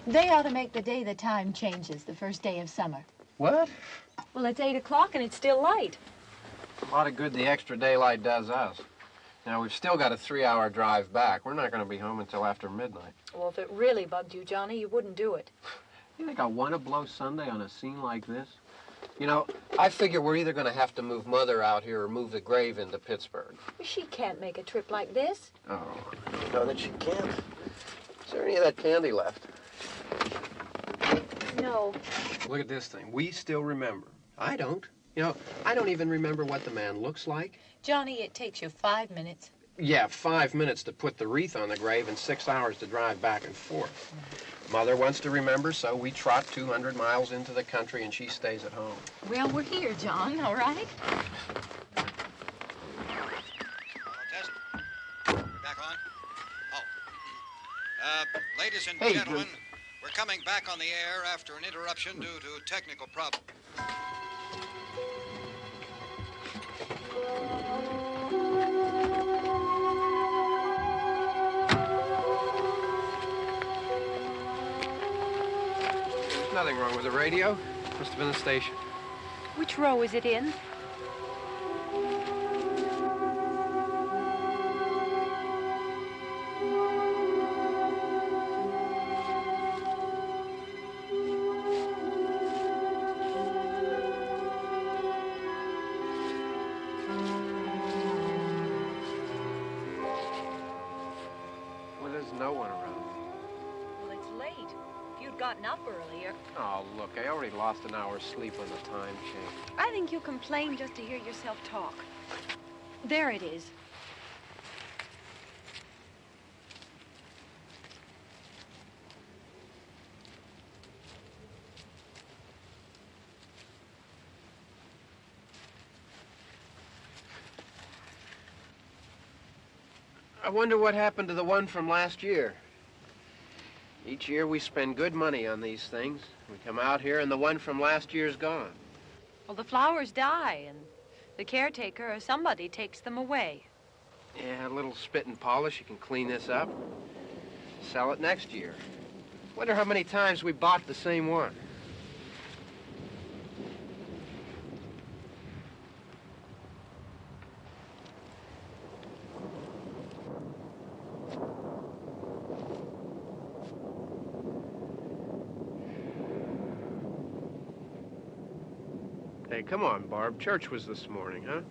They ought to make the day the time changes, the first day of summer. What? Well, it's 8 o'clock and it's still light. A lot of good the extra daylight does us. Now, we've still got a 3-hour drive back. We're not going to be home until after midnight. Well, if it really bugged you, Johnny, you wouldn't do it. You think I want to blow Sunday on a scene like this? You know, I figure we're either going to have to move Mother out here or move the grave into Pittsburgh. She can't make a trip like this. Oh, you know that she can't? Is there any of that candy left? No. Look at this thing. We still remember. I don't. You know, I don't even remember what the man looks like. Johnny, it takes you 5 minutes. Yeah, 5 minutes to put the wreath on the grave and 6 hours to drive back and forth. Mother wants to remember, so we trot 200 miles into the country and she stays at home. Well, we're here, John, all right? Test. We're back on? Oh. Ladies and gentlemen, we're coming back on the air after an interruption due to technical problem. There's nothing wrong with the radio. Must have been the station. Which row is it in? Well, there's no one around. Well, it's late. If you'd gotten up earlier. Oh, look, I already lost an hour's sleep on the time change. I think you complain just to hear yourself talk. There it is. I wonder what happened to the one from last year. Each year we spend good money on these things. We come out here and the one from last year's gone. Well, the flowers die, and the caretaker or somebody takes them away. Yeah, a little spit and polish. You can clean this up. Sell it next year. Wonder how many times we bought the same one. Hey, come on, Barb. Church was this morning, huh?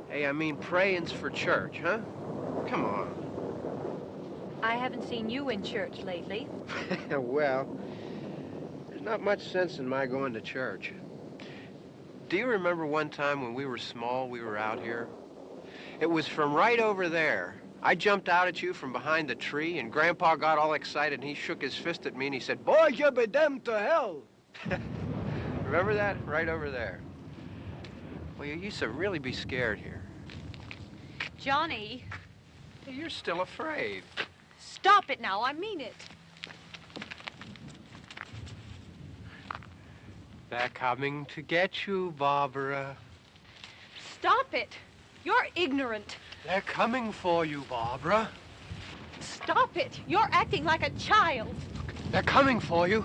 Hey, I mean praying's for church, huh? Come on. I haven't seen you in church lately. Well, there's not much sense in my going to church. Do you remember one time when we were small, we were out here? It was from right over there I jumped out at you from behind the tree, and Grandpa got all excited, and he shook his fist at me, and he said, "Boy, you be damned to hell." Remember that? Right over there. Well, you used to really be scared here. Johnny, You're still afraid. stop it now. I mean it. They're coming to get you, Barbara. Stop it. You're ignorant. They're coming for you, Barbara. Stop it. You're acting like a child. They're coming for you.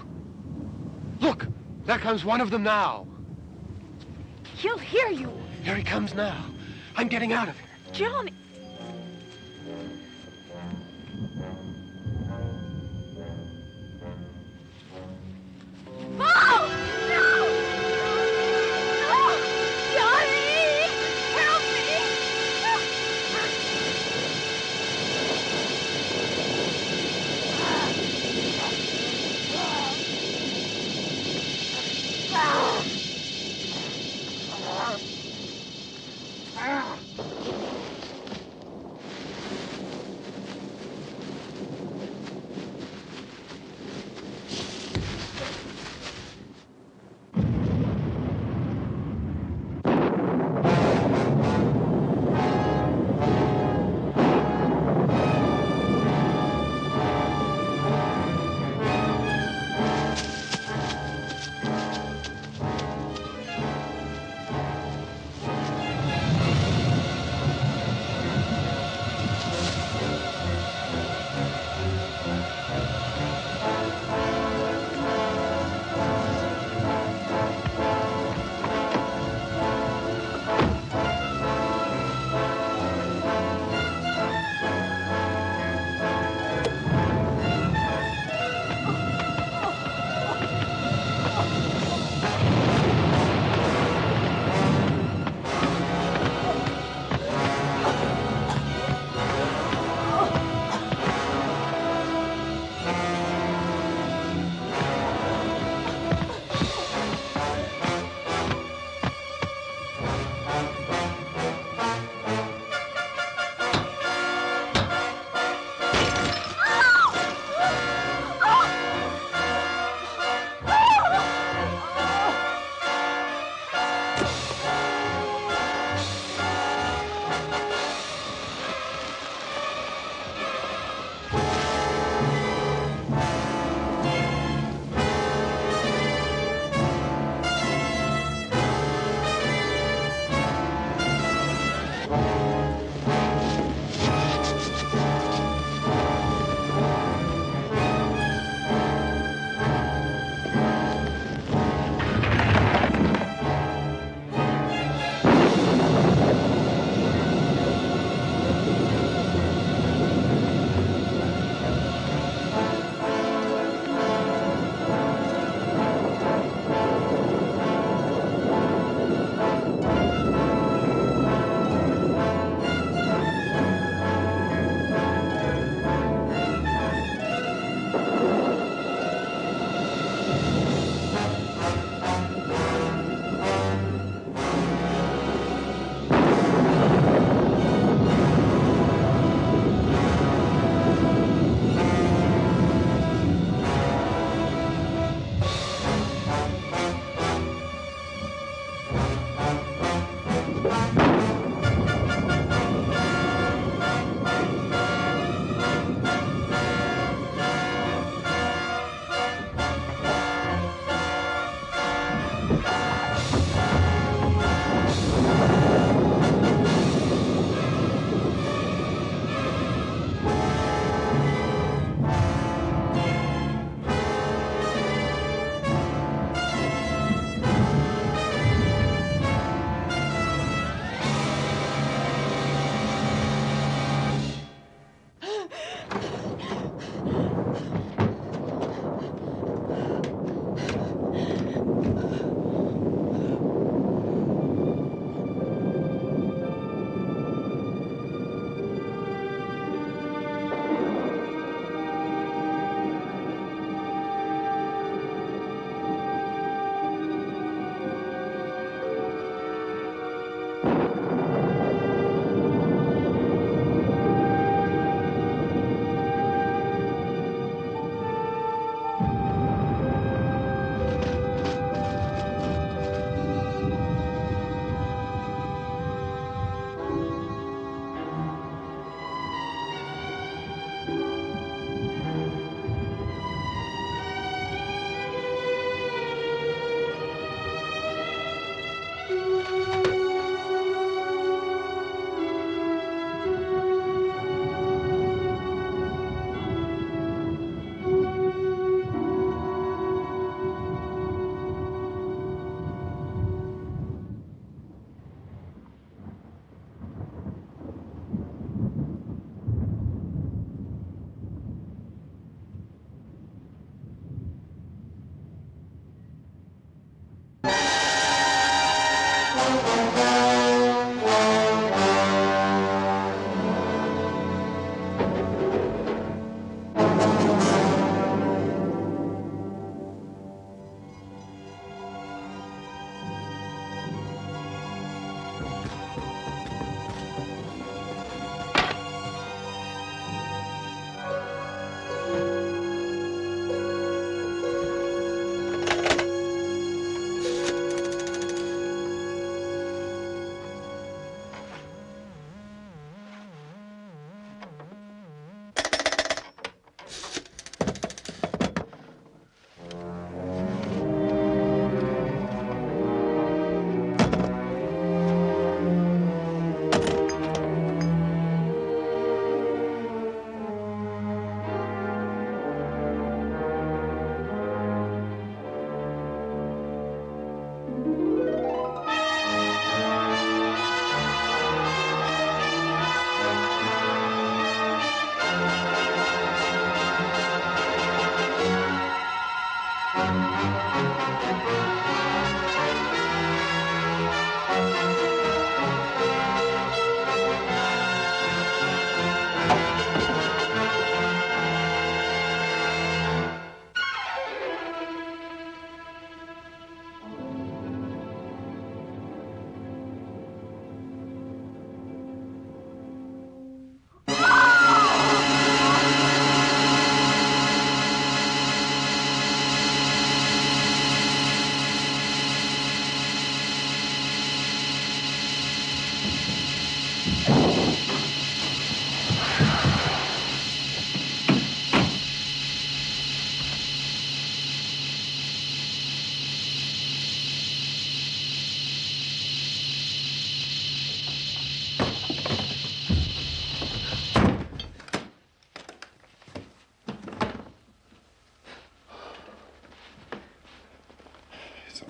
Look, there comes one of them now. He'll hear you. Here he comes now. I'm getting out of here. Johnny. Oh! No! No! Johnny! Help me!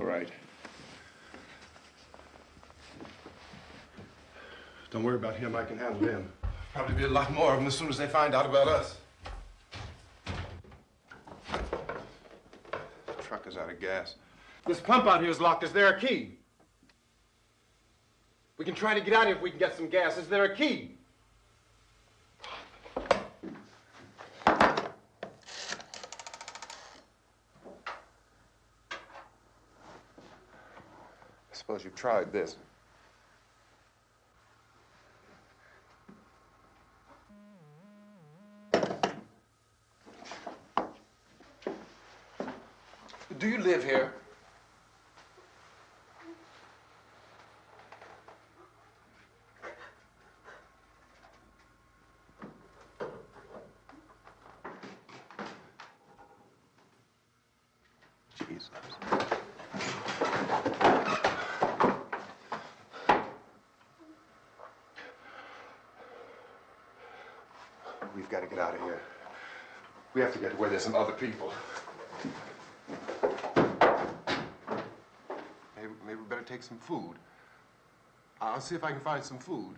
All right. Don't worry about him. I can handle him. Probably be a lot more of them as soon as they find out about us. The truck is out of gas. This pump out here is locked. Is there a key? We can try to get out here if we can get some gas. Is there a key? I suppose you've tried this. Do you live here? Jesus. We've got to get out of here. We have to get to where there's some other people. Maybe we better take some food. I'll see if I can find some food.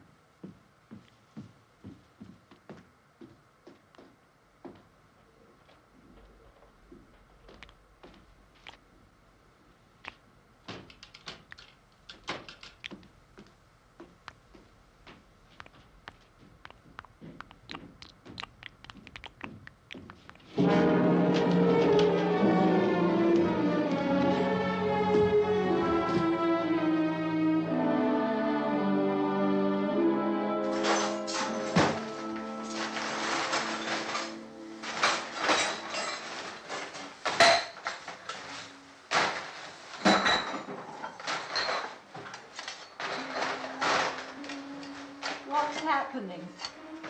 What's happening?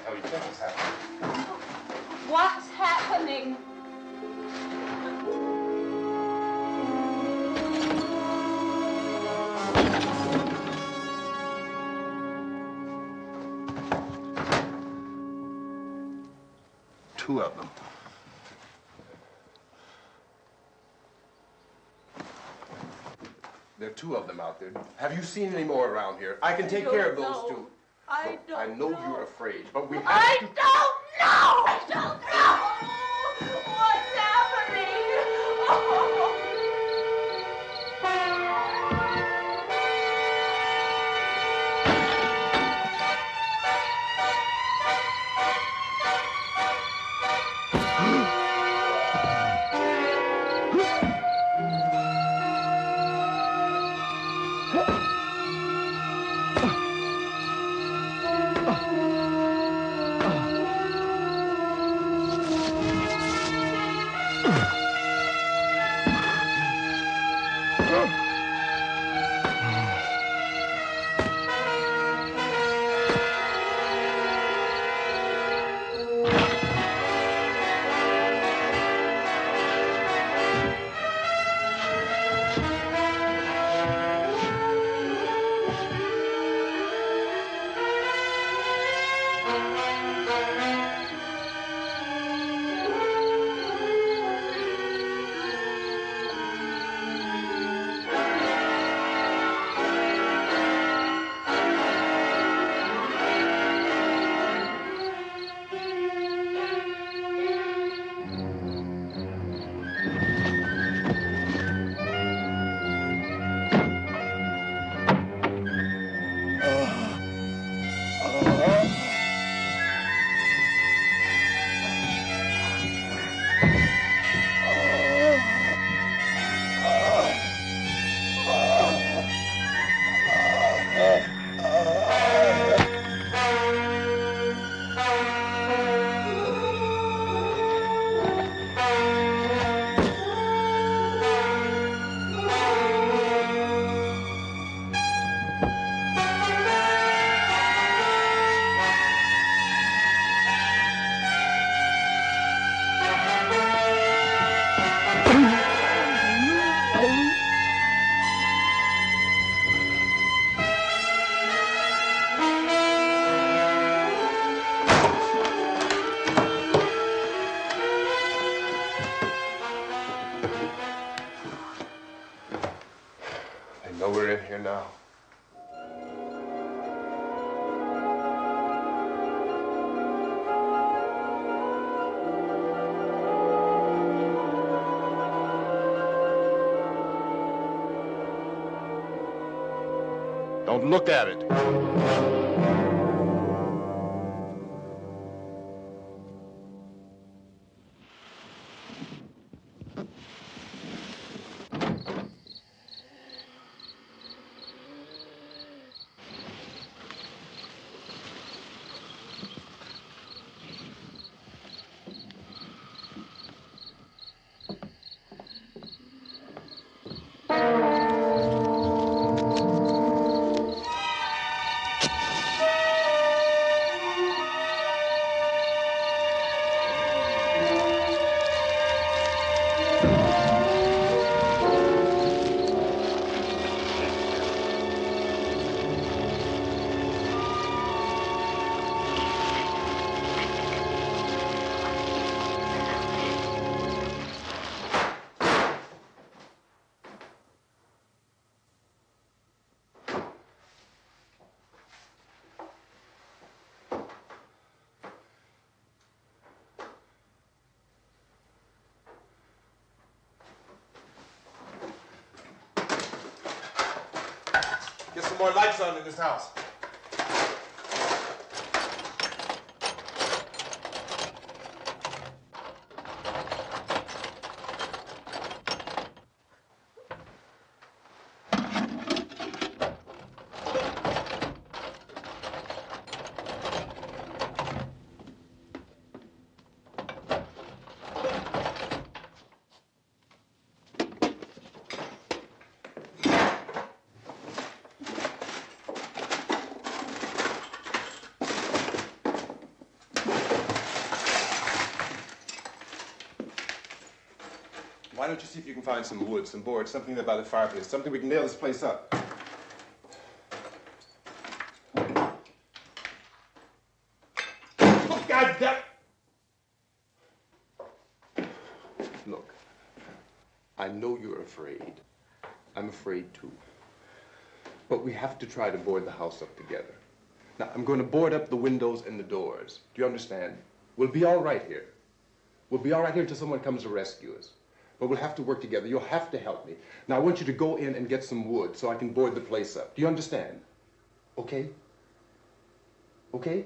How do you think it's happening? What's happening? Two of them. There are two of them out there. Have you seen any more around here? I can take care of those two. I don't I know you're afraid, but we have I to... don't know! I don't know! What's happening? Oh. here now. Don't look at it. Get some more lights on in this house. Why don't you see if you can find some wood, some boards, something there by the fireplace, something we can nail this place up. Oh, God damn! Look, I know you're afraid. I'm afraid too. But we have to try to board the house up together. Now, I'm going to board up the windows and the doors. Do you understand? We'll be all right here. We'll be all right here until someone comes to rescue us. But we'll have to work together. You'll have to help me. Now, I want you to go in and get some wood so I can board the place up. Do you understand? Okay? Okay?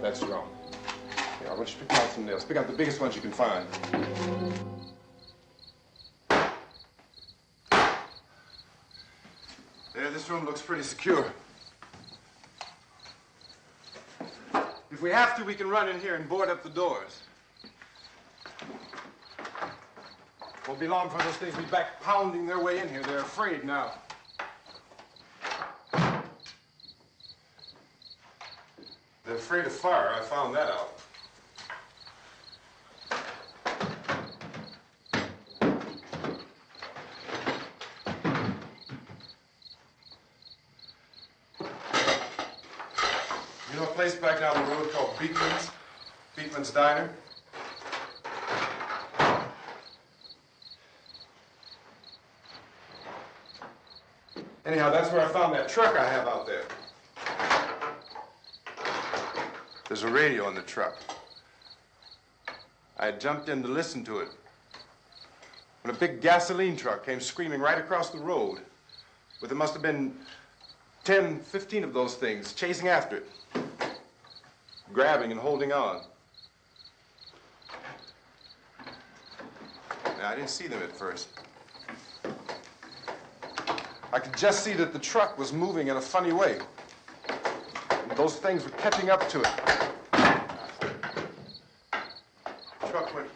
that's wrong. Here, I want you to pick out some nails. Pick out the biggest ones you can find. There, this room looks pretty secure. If we have to, we can run in here and board up the doors. Won't be long for those things to be back pounding their way in here. They're afraid now. They're afraid of fire. I found that out. You know a place back down the road called Beekman's? Beekman's Diner? Anyhow, that's where I found that truck I have out there. There's a radio in the truck. I had jumped in to listen to it when a big gasoline truck came screaming right across the road. But there must have been 10, 15 of those things chasing after it, grabbing and holding on. Now, I didn't see them at first. I could just see that the truck was moving in a funny way. And those things were catching up to it. The truck went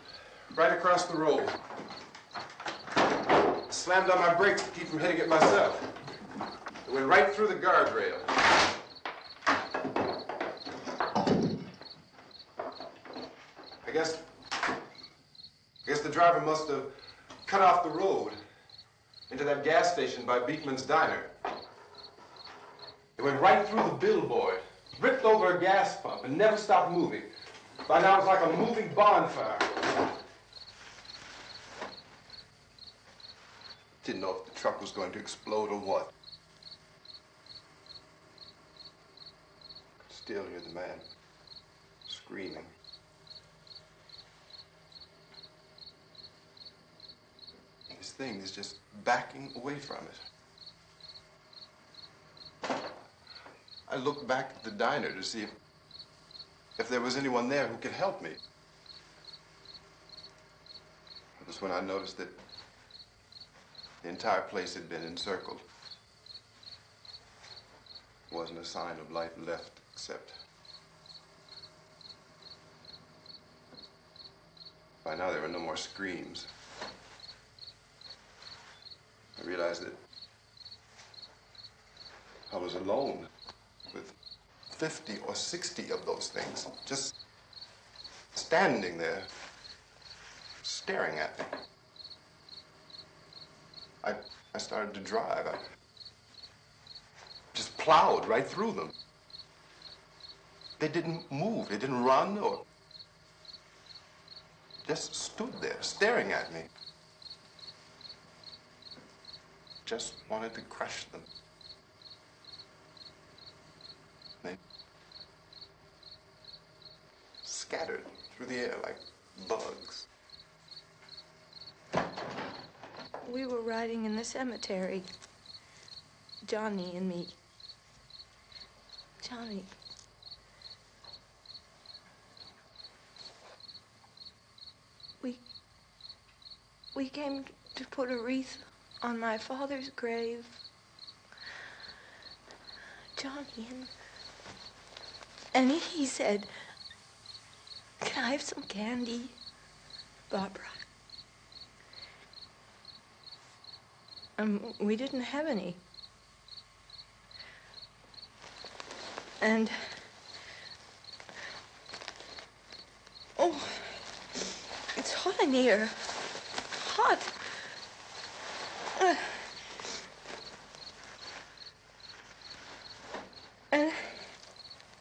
right across the road. Slammed on my brakes to keep from hitting it myself. It went right through the guardrail. I guess the driver must have cut off the road into that gas station by Beekman's Diner. It went right through the billboard, ripped over a gas pump, and never stopped moving. By now, it's like a moving bonfire. Didn't know if the truck was going to explode or what. Could still hear the man screaming. This thing is just backing away from it. I looked back at the diner to see if there was anyone there who could help me. It was when I noticed that the entire place had been encircled. There wasn't a sign of life left except by now there were no more screams. I realized that I was alone with 50 or 60 of those things, just standing there, staring at me. I started to drive. I just plowed right through them. They didn't move. They didn't run or just stood there staring at me. Just wanted to crush them. They scattered through the air like bugs. We were riding in the cemetery, Johnny and me. Johnny. We came to put a wreath on my father's grave. Johnny, and he said, "Can I have some candy, Barbara?" We didn't have any. And, oh, it's hot in here. Hot.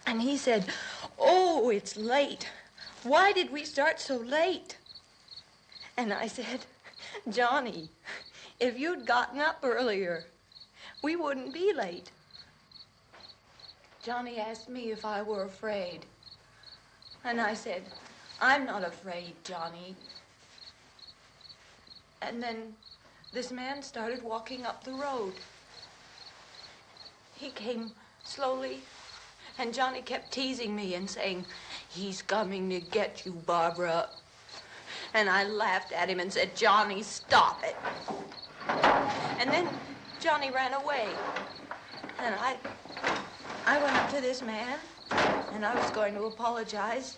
And he said, "Oh, it's late. Why did we start so late?" And I said, "Johnny, if you'd gotten up earlier, we wouldn't be late." Johnny asked me if I were afraid. And I said, "I'm not afraid, Johnny." And then this man started walking up the road. He came slowly And Johnny kept teasing me and saying, "He's coming to get you, Barbara." And I laughed at him and said, "Johnny, stop it." And then Johnny ran away. And I went up to this man, and I was going to apologize.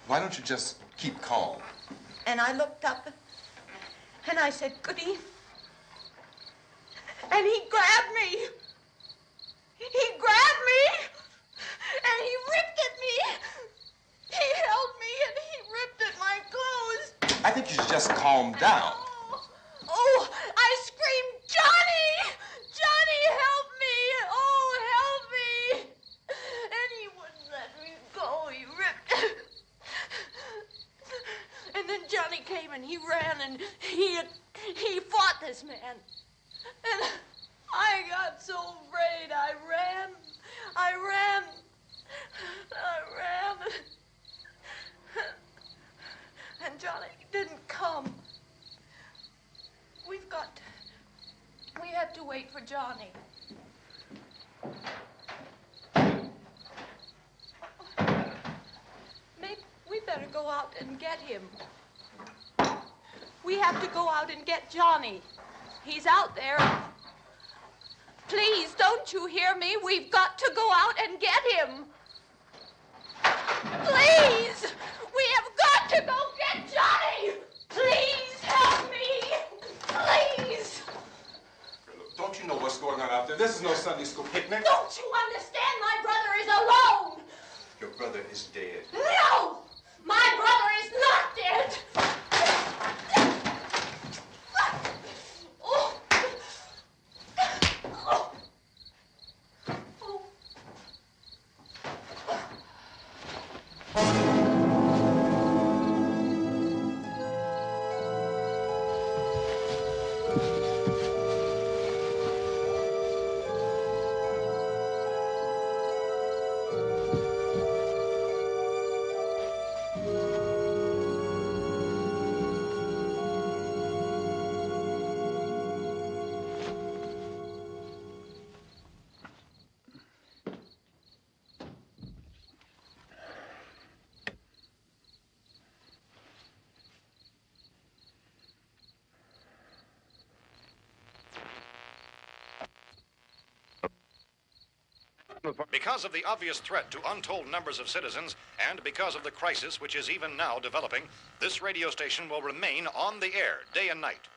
Why don't you just keep calm? And I looked up, and I said, "Goody." And he grabbed me. He grabbed me, and he ripped at me. He held me, and he ripped at my clothes. I think you should just calm down. Oh, I screamed, "Johnny! Johnny, help me! Oh, help me!" And he wouldn't let me go. He ripped. And then Johnny came and he ran and he fought this man. And I got so afraid. I ran. And Johnny didn't come. We have to wait for Johnny. Maybe we better go out and get him. We have to go out and get Johnny. He's out there. Please, don't you hear me? We've got to go out and get him. Please! We have got to go get Johnny! Please help me! Please! Don't you know what's going on out there? This is no Sunday school picnic. Don't you understand? My brother is alone! Your brother is dead. No! My brother is not dead! Oh. Oh. Oh. Because of the obvious threat to untold numbers of citizens, and because of the crisis which is even now developing, this radio station will remain on the air day and night.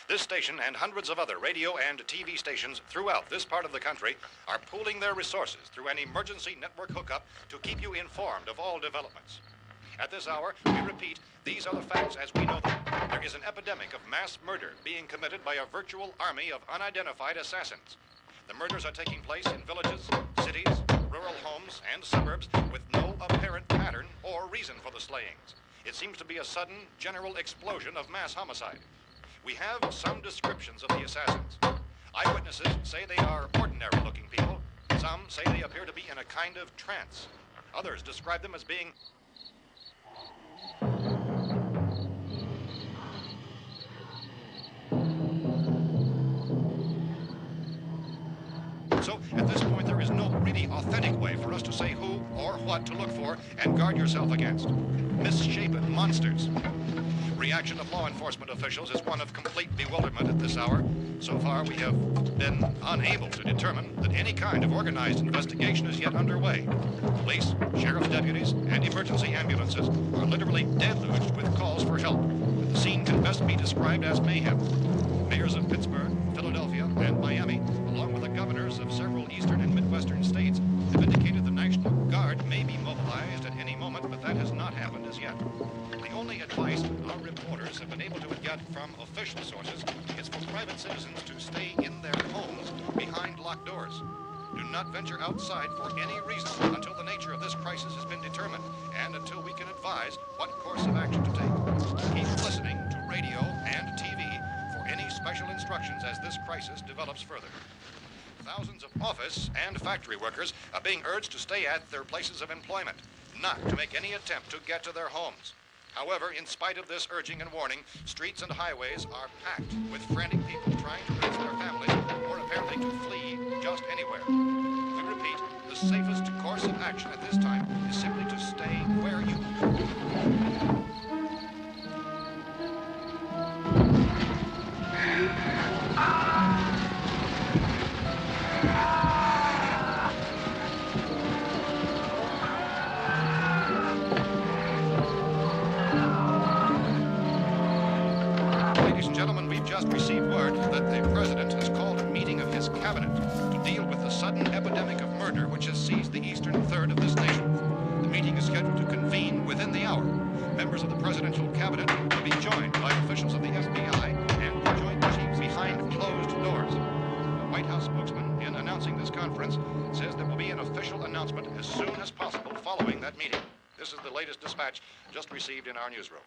This station and hundreds of other radio and TV stations throughout this part of the country are pooling their resources through an emergency network hookup to keep you informed of all developments. At this hour, we repeat, these are the facts as we know them. There is an epidemic of mass murder being committed by a virtual army of unidentified assassins. The murders are taking place in villages, cities, rural homes, and suburbs with no apparent pattern or reason for the slayings. It seems to be a sudden, general explosion of mass homicide. We have some descriptions of the assassins. Eyewitnesses say they are ordinary-looking people. Some say they appear to be in a kind of trance. Others describe them as being So, at this point, there is no really authentic way for us to say who or what to look for and guard yourself against. Misshapen monsters. Reaction of law enforcement officials is one of complete bewilderment at this hour. So far, we have been unable to determine that any kind of organized investigation is yet underway. Police, sheriff's deputies, and emergency ambulances are literally deluged with calls for help. The scene can best be described as mayhem. Mayors of Pittsburgh, Philadelphia, and Miami, along with the governors of several eastern and midwestern states, have indicated the National Guard may be mobilized at any moment, but that has not happened as yet. The only advice our reporters have been able to get from official sources is for private citizens to stay in their homes behind locked doors. Do not venture outside for any reason until the nature of this crisis has been determined and until we can advise what course of action to take. Keep listening to radio and TV for any special instructions as this crisis develops further. Thousands of office and factory workers are being urged to stay at their places of employment, not to make any attempt to get to their homes. However, in spite of this urging and warning, streets and highways are packed with frantic people trying to reach their families or apparently to flee just anywhere. We repeat, the safest action at this time is simply to stay where you are. Ladies and gentlemen, we've just received word that the President has called a meeting of his cabinet to deal with the sudden epidemic of murder which has seized the eastern third of this nation. The meeting is scheduled to convene within the hour. Members of the presidential cabinet will be joined by officials of the FBI and the Joint Chiefs behind closed doors. The White House spokesman, in announcing this conference, says there will be an official announcement as soon as possible following that meeting. This is the latest dispatch just received in our newsroom.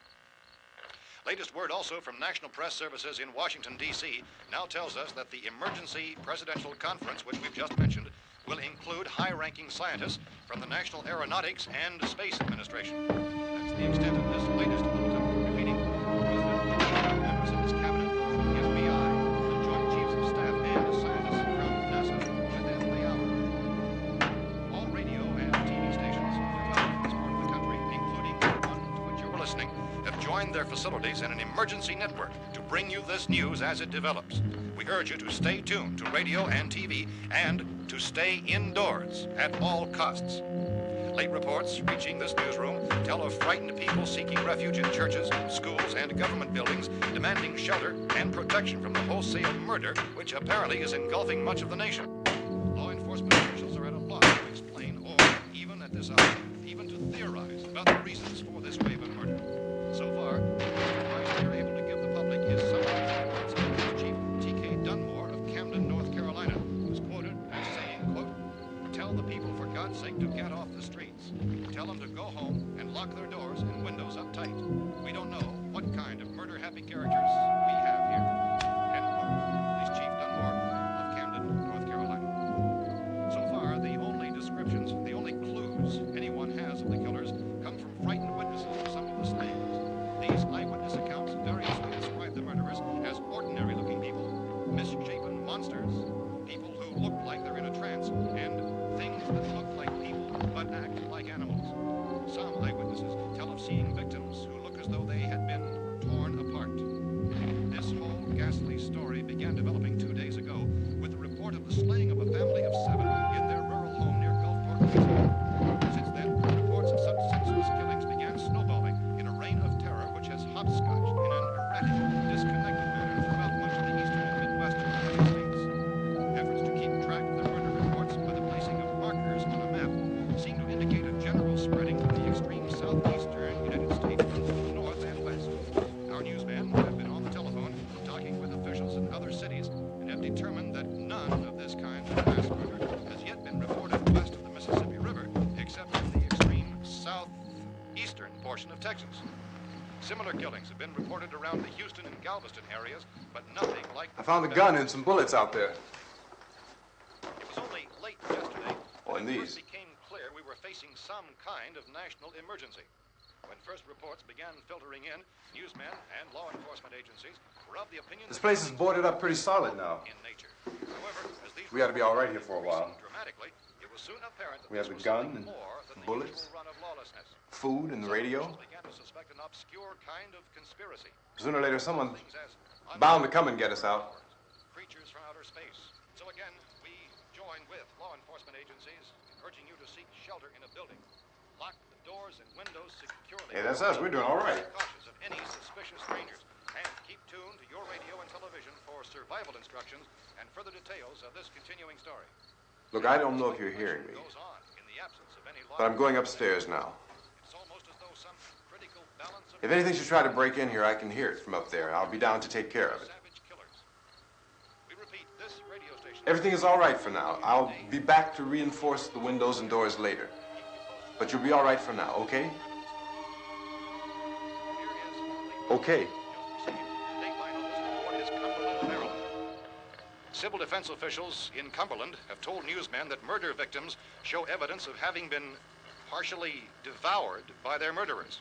Latest word also from National Press Services in Washington, D.C. now tells us that the emergency presidential conference, which we've just mentioned, will include high-ranking scientists from the National Aeronautics and Space Administration. That's the extent of this latest bulletin, repeating the President, members of his cabinet, the FBI, the Joint Chiefs of Staff, and scientists from NASA within the hour. All radio and TV stations throughout this part of the country, including the one to which you're listening, have joined their facilities in an emergency network to bring you this news as it develops. We urge you to stay tuned to radio and TV and to stay indoors at all costs. Late reports reaching this newsroom tell of frightened people seeking refuge in churches, schools, and government buildings, demanding shelter and protection from the wholesale murder which apparently is engulfing much of the nation. Law enforcement officials are at a loss to explain or, even at this hour, even to theorize about the reasons for this wave of murder. So far, the advice we are able to give the public is summarized by Police Chief T.K. Dunmore of Camden, North Carolina, who's quoted as saying, quote, "Tell the people, for God's sake, to get off the streets. Tell them to go home and lock their doors and windows up tight. We don't know what kind of murder-happy characters we have here." End quote. Police Chief Dunmore of Camden, North Carolina. So far, the only descriptions, the only clues anyone has of the killers come from frightened witnesses of some of the slayings. These eyewitness accounts variously describe the murderers as ordinary-looking people, misshapen monsters, people who look like they're in a trance, and things that look like people but act like animals. Some eyewitnesses tell of seeing victims who look as though they had been torn apart. This whole ghastly story began developing 2 days ago with the report of the slaying of a family of 7 in their rural home near Gulfport, Pennsylvania. Since then, reports of such senseless killings began snowballing in a reign of terror which has hopscotched in an erratic, disconnected manner throughout much of the eastern and midwestern United States. Efforts to keep track of the murder reports by the placing of markers on a map seem to indicate a general spreading of the extreme southeastern United States from the north and west. Our newsmen have been on the telephone talking with officials in other cities and have determined that none of this kind of mass murder has yet been reported west of the Mississippi River, except in the extreme southeastern portion of Texas. Similar killings have been reported around the Houston and Galveston areas, but nothing like... I found a gun and some bullets out there. It was only late yesterday Oh, and when it these. first became clear we were facing some kind of national emergency. When first reports began filtering in, newsmen and law enforcement agencies were of the opinion This that place is boarded up pretty solid now. in nature. However, as these We ought to be all right here for a while. dramatically, it was soon apparent that We have this the was gun something and more than the bullets. usual run of lawlessness. Food and the Some radio. officials began to suspect an obscure kind of conspiracy. Sooner or later, someone's Things as bound to come and get us out. creatures from outer space. So again, we join with law enforcement agencies in urging you to seek shelter in a building. Lock the doors and windows securely. Hey, that's us. We're doing all right. Be cautious of any suspicious strangers. And keep tuned to your radio and television for survival instructions and further details of this continuing story. Look, I don't know if you're hearing me, Goes on in the absence of any law. but I'm going upstairs now. It's almost as though some critical balance of If anything should try to break in here, I can hear it from up there. I'll be down to take care of it. savage killers. We repeat, this radio station. Everything is all right for now. I'll be back to reinforce the windows and doors later. But you'll be all right for now, okay? Okay. Civil defense officials in Cumberland have told newsmen that murder victims show evidence of having been partially devoured by their murderers.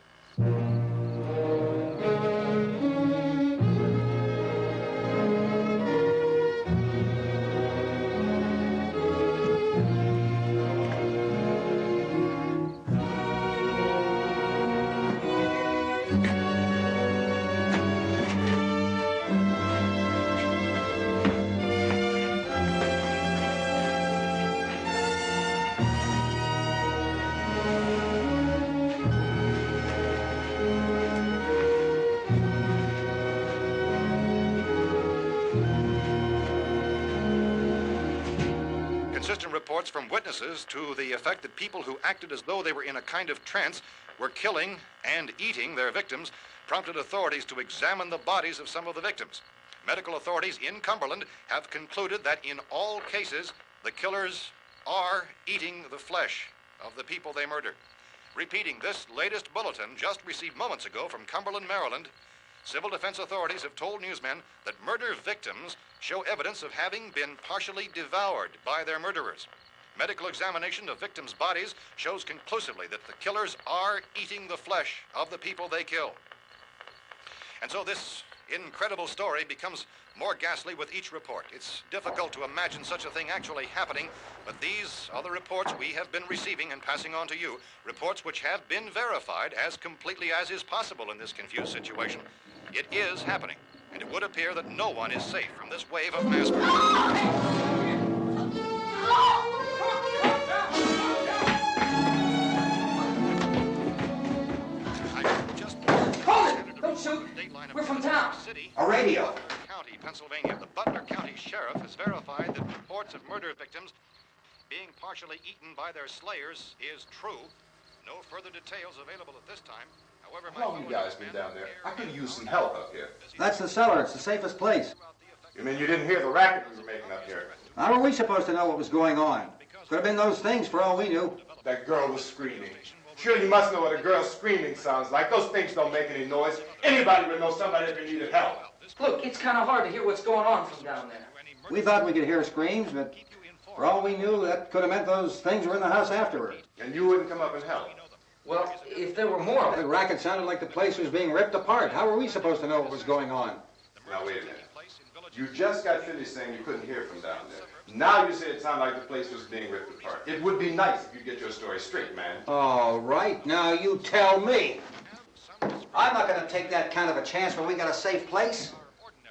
Consistent reports from witnesses to the effect that people who acted as though they were in a kind of trance were killing and eating their victims prompted authorities to examine the bodies of some of the victims. Medical authorities in Cumberland have concluded that in all cases, the killers are eating the flesh of the people they murdered. Repeating this latest bulletin just received moments ago from Cumberland, Maryland, civil defense authorities have told newsmen that murder victims show evidence of having been partially devoured by their murderers. Medical examination of victims' bodies shows conclusively that the killers are eating the flesh of the people they kill. And so this incredible story becomes more ghastly with each report. It's difficult to imagine such a thing actually happening, but these are the reports we have been receiving and passing on to you, reports which have been verified as completely as is possible in this confused situation. It is happening, and it would appear that no one is safe from this wave of mass murder. Don't shoot. We're from town. A radio. County, Pennsylvania. The Butler County Sheriff has verified that reports of murder victims being partially eaten by their slayers is true. No further details available at this time. However, how long you guys been down there? I could use some help up here. That's the cellar. It's the safest place. You mean you didn't hear the racket we were making up here? How were we supposed to know what was going on? Could have been those things for all we knew. That girl was screaming. Sure, you must know what a girl screaming sounds like. Those things don't make any noise. Anybody would know somebody if they needed help. Look, it's kind of hard to hear what's going on from down there. We thought we could hear screams, but for all we knew, that could have meant those things were in the house afterward. And you wouldn't come up and help? Well, if there were more of The them. racket sounded like the place was being ripped apart. How were we supposed to know what was going on? Now, wait a minute. You just got finished saying you couldn't hear from down there. Now you say it sounded like the place was being ripped apart. It would be nice if you'd get your story straight, man. All right, now you tell me. I'm not going to take that kind of a chance when we got a safe place.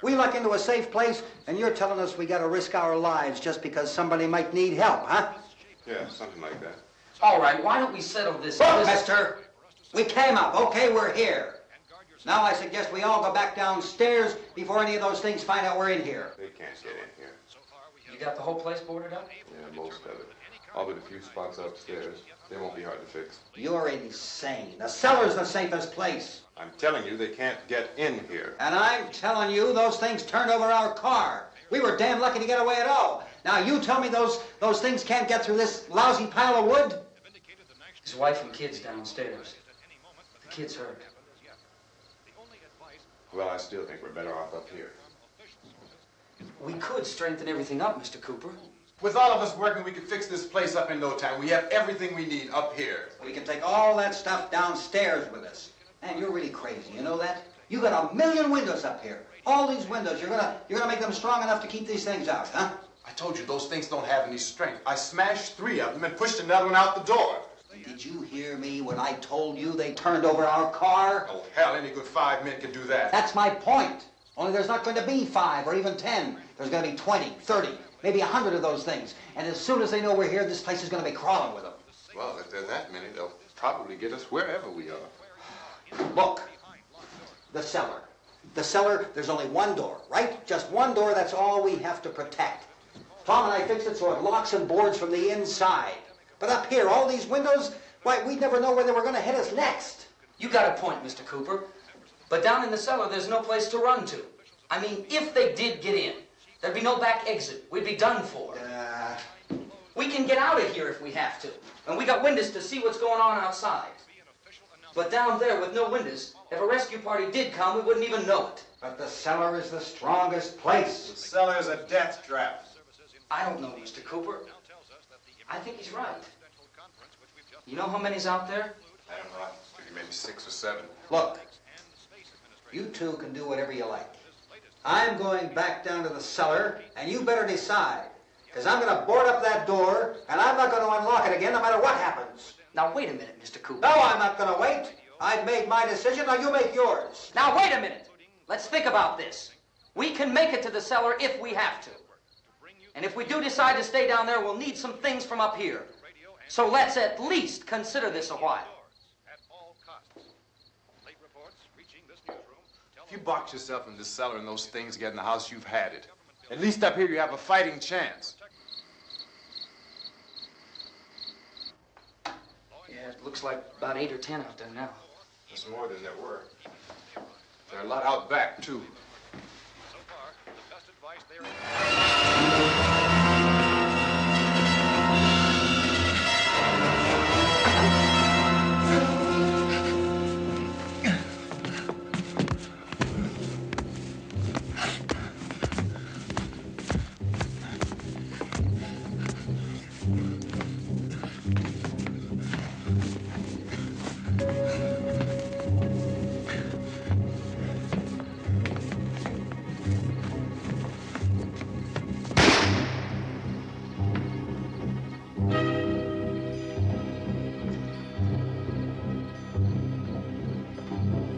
We luck into a safe place, and you're telling us we got to risk our lives just because somebody might need help, huh? Yeah, something like that. All right, why don't we settle this? Look, mister, we came up. Okay, we're here. Now I suggest we all go back downstairs before any of those things find out we're in here. They can't get in here. You got the whole place boarded up? Yeah, most of it. All but a few spots upstairs. They won't be hard to fix. You're insane. The cellar's the safest place. I'm telling you, they can't get in here. And I'm telling you, those things turned over our car. We were damn lucky to get away at all. Now you tell me those things can't get through this lousy pile of wood? His wife and kids downstairs. The kid's hurt. Well, I still think we're better off up here. We could strengthen everything up, Mr. Cooper. With all of us working, we could fix this place up in no time. We have everything we need up here. We can take all that stuff downstairs with us. Man, you're really crazy, you know that? You got 1,000,000 windows up here. All these windows, you're gonna make them strong enough to keep these things out, huh? I told you those things don't have any strength. I smashed 3 of them and pushed another one out the door. Did you hear me when I told you they turned over our car? Oh, hell, any good 5 men can do that. That's my point. Only there's not going to be 5 or even 10. There's going to be 20, 30, maybe 100 of those things. And as soon as they know we're here, this place is going to be crawling with them. Well, if there are that many, they'll probably get us wherever we are. Look, the cellar. The cellar, there's only one door, right? Just one door, that's all we have to protect. Tom and I fixed it so it locks and boards from the inside. But up here, all these windows, why, we'd never know where they were going to hit us next. You got a point, Mr. Cooper. But down in the cellar, there's no place to run to. I mean, if they did get in, there'd be no back exit. We'd be done for. We can get out of here if we have to. And we got windows to see what's going on outside. But down there with no windows, if a rescue party did come, we wouldn't even know it. But the cellar is the strongest place. The cellar's a death trap. I don't know, Mr. Cooper. I think he's right. You know how many's out there? I don't know. I think maybe 6 or 7. Look, you two can do whatever you like. I'm going back down to the cellar, and you better decide. Because I'm going to board up that door, and I'm not going to unlock it again no matter what happens. Now, wait a minute, Mr. Cooper. No, I'm not going to wait. I've made my decision, now you make yours. Now, wait a minute. Let's think about this. We can make it to the cellar if we have to. And if we do decide to stay down there, we'll need some things from up here. So let's at least consider this a while. If you box yourself in this cellar and those things get in the house, you've had it. At least up here you have a fighting chance. Yeah, it looks like about 8 or 10 out there now. There's more than there were. There are a lot out back, too. So far, the best advice there is...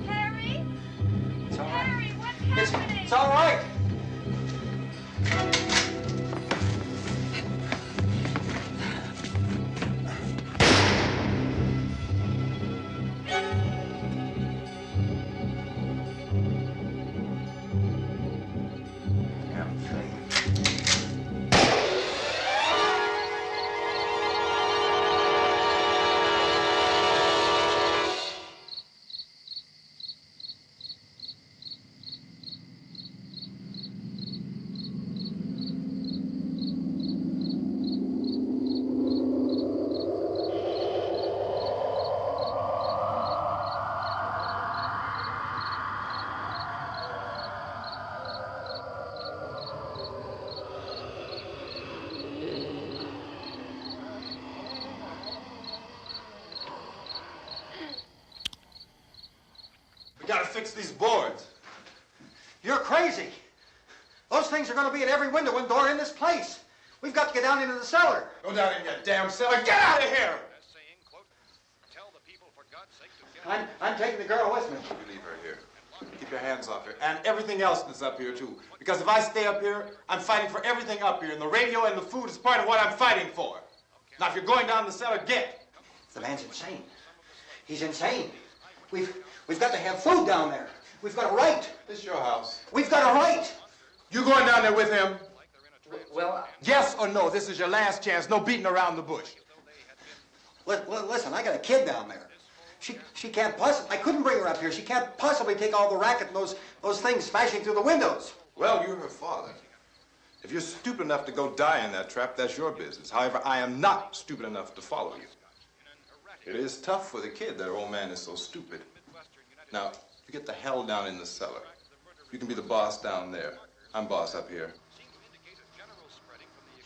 Harry? It's all right. Harry, what's happening? It's all right. Damn thing. We gotta fix these boards. You're crazy. Those things are going to be at every window and door in this place. We've got to get down into the cellar. Go down in your damn cellar. Get out of here! As saying, quote, tell the people for God's sake to get... I'm taking the girl with me. You leave her here. Keep your hands off her. And everything else that's up here, too. Because if I stay up here, I'm fighting for everything up here. And the radio and the food is part of what I'm fighting for. Now, if you're going down the cellar, get. The man's insane. He's insane. We've got to have food down there. We've got a right. This is your house. We've got a right. You going down there with him? Well, Yes or no? This is your last chance. No beating around the bush. Listen, I got a kid down there. She can't possibly. I couldn't bring her up here. She can't possibly take all the racket and those things smashing through the windows. Well, you're her father. If you're stupid enough to go die in that trap, that's your business. However, I am not stupid enough to follow you. It is tough for the kid. That old man is so stupid. Now, you get the hell down in the cellar. You can be the boss down there. I'm boss up here.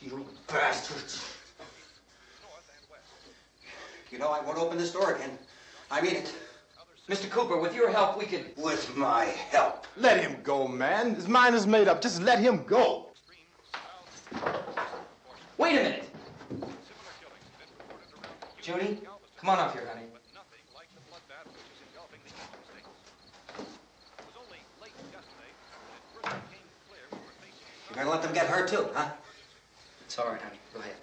You bastards. You know, I won't open this door again. I mean it. Mr. Cooper, with your help, we could... With my help. Let him go, man. His mind is made up. Just let him go. Wait a minute. Judy, come on up here, honey. You're gonna let them get hurt too, huh? It's all right, honey. Go ahead.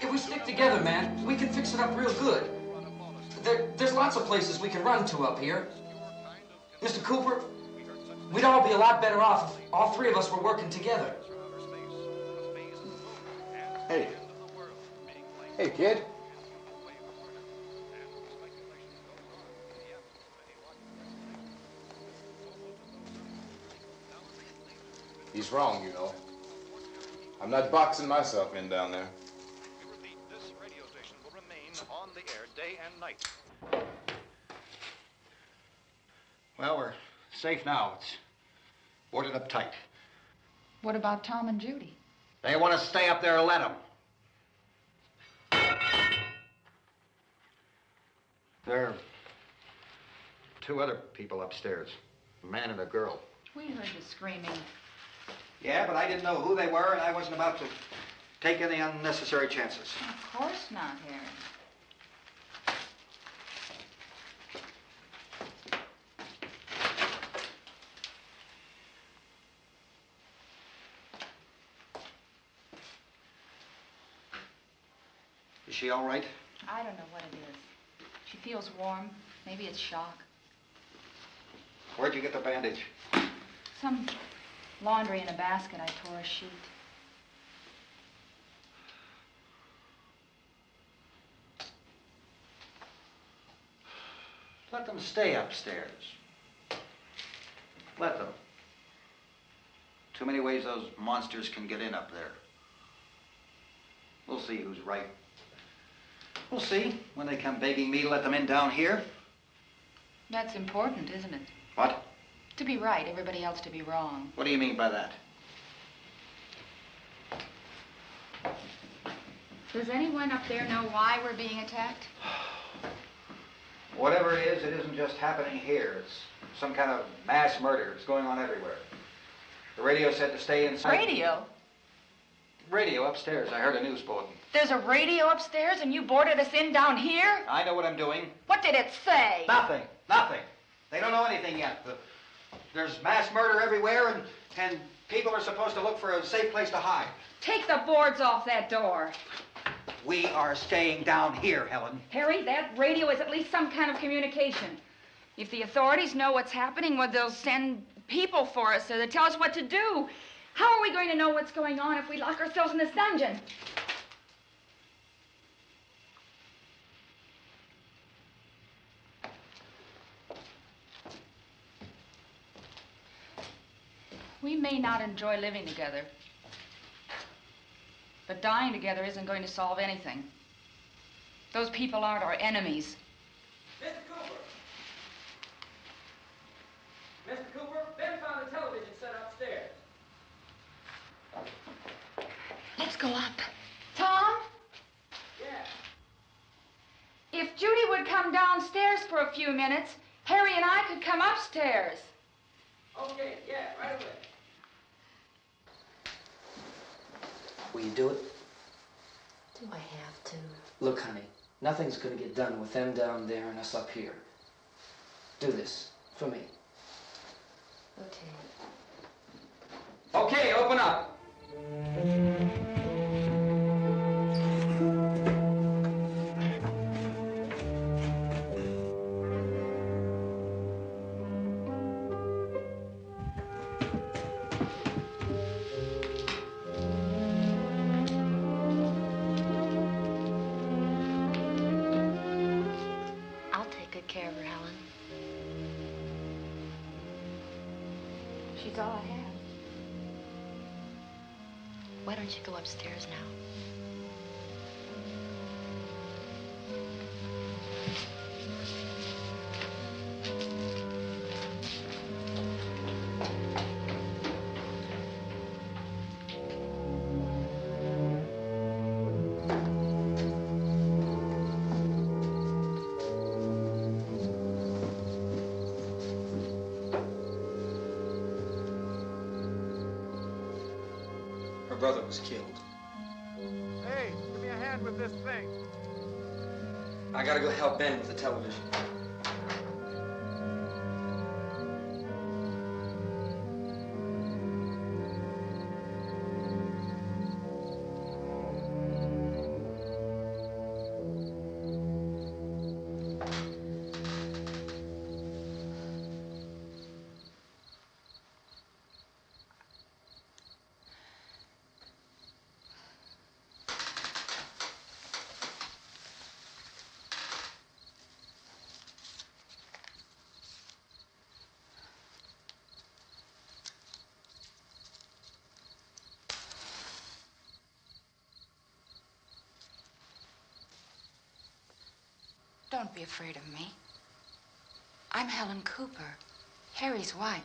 If we stick together, man, we can fix it up real good. There's lots of places we can run to up here. Mr. Cooper, we'd all be a lot better off if all three of us were working together. Hey. Hey, kid. He's wrong, you know. I'm not boxing myself in down there. This radio station will remain on the air day and night. Well, we're safe now. It's boarded up tight. What about Tom and Judy? They want to stay up there, let them. There are two other people upstairs, a man and a girl. We heard the screaming. Yeah, but I didn't know who they were, and I wasn't about to take any unnecessary chances. Of course not, Harry. Is she all right? I don't know what it is. She feels warm. Maybe it's shock. Where'd you get the bandage? Some laundry in a basket. I tore a sheet. Let them stay upstairs. Let them. Too many ways those monsters can get in up there. We'll see who's right. We'll see when they come begging me to let them in down here. That's important, isn't it? What? To be right, everybody else to be wrong. What do you mean by that? Does anyone up there know why we're being attacked? Whatever it isn't just happening here. It's some kind of mass murder. It's going on everywhere. The radio said to stay inside. Radio? Radio upstairs. I heard a news bulletin. There's a radio upstairs and you boarded us in down here? I know what I'm doing. What did it say? Nothing. Nothing. They don't know anything yet. There's mass murder everywhere, and people are supposed to look for a safe place to hide. Take the boards off that door. We are staying down here, Helen. Harry, that radio is at least some kind of communication. If the authorities know what's happening, well, they'll send people for us to tell us what to do. How are we going to know what's going on if we lock ourselves in this dungeon? We may not enjoy living together, but dying together isn't going to solve anything. Those people aren't our enemies. Mr. Cooper! Mr. Cooper, Ben found a television set upstairs. Let's go up. Tom? Yeah. If Judy would come downstairs for a few minutes, Harry and I could come upstairs. Okay, yeah, right away. Will you do it? Do I have to? Look, honey, nothing's gonna get done with them down there and us up here. Do this, for me. Okay. Okay, open up. I'll take good care of her, Helen. She's all I have. Why don't you go upstairs now? Her brother was killed. Hey, give me a hand with this thing. I gotta go help Ben with the television. Don't be afraid of me. I'm Helen Cooper, Harry's wife.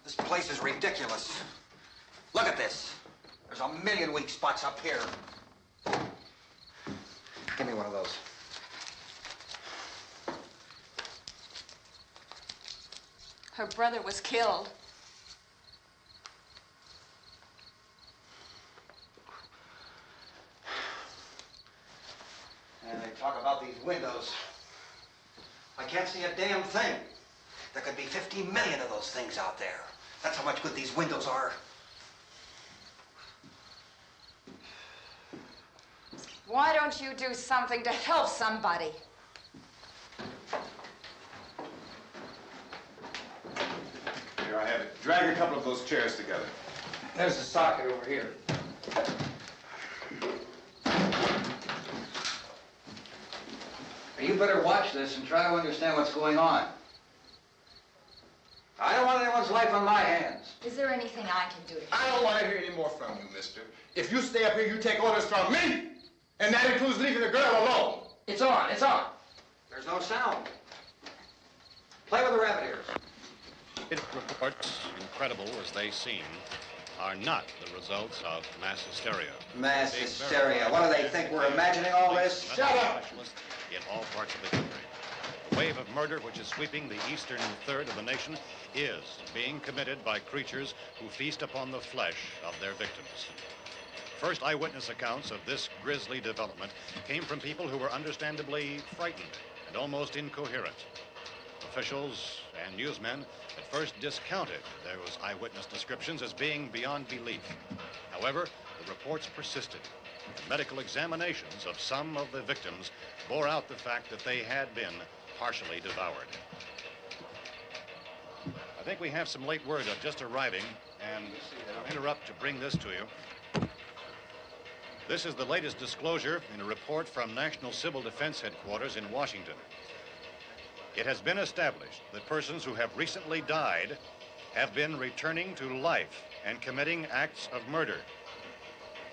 This place is ridiculous. Look at this. There's a million weak spots up here. Give me one of those. Her brother was killed. And they talk about these windows. I can't see a damn thing. There could be 50 million of those things out there. That's how much good these windows are. Why don't you do something to help somebody? Here, I have it. Drag a couple of those chairs together. There's the socket over here. You better watch this and try to understand what's going on. I don't want anyone's life on my hands. Is there anything I can do to I don't want to hear any more from you, mister. If you stay up here, you take orders from me. And that includes leaving the girl alone. It's on, it's on. There's no sound. Play with the rabbit ears. Reports, incredible as they seem, are not the results of mass hysteria. Mass hysteria. What do they think? We're imagining all this? Shut up! In all parts of the country. The wave of murder which is sweeping the eastern third of the nation is being committed by creatures who feast upon the flesh of their victims. First eyewitness accounts of this grisly development came from people who were understandably frightened and almost incoherent. Officials and newsmen at first discounted those eyewitness descriptions as being beyond belief. However, the reports persisted. The medical examinations of some of the victims bore out the fact that they had been partially devoured. I think we have some late word just arriving, and I'll interrupt to bring this to you. This is the latest disclosure in a report from National Civil Defense Headquarters in Washington. It has been established that persons who have recently died have been returning to life and committing acts of murder.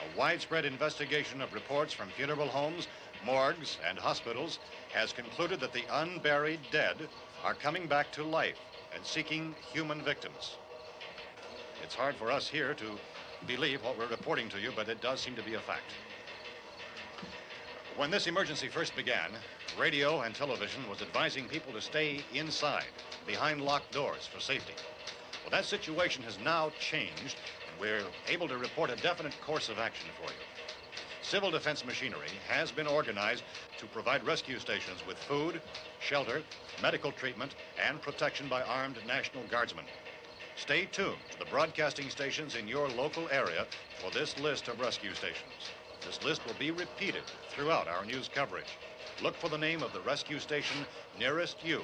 A widespread investigation of reports from funeral homes, morgues, and hospitals has concluded that the unburied dead are coming back to life and seeking human victims. It's hard for us here to believe what we're reporting to you, but it does seem to be a fact. When this emergency first began, radio and television was advising people to stay inside, behind locked doors for safety. Well, that situation has now changed, and we're able to report a definite course of action for you. Civil defense machinery has been organized to provide rescue stations with food, shelter, medical treatment, and protection by armed National Guardsmen. Stay tuned to the broadcasting stations in your local area for this list of rescue stations. This list will be repeated throughout our news coverage. Look for the name of the rescue station nearest you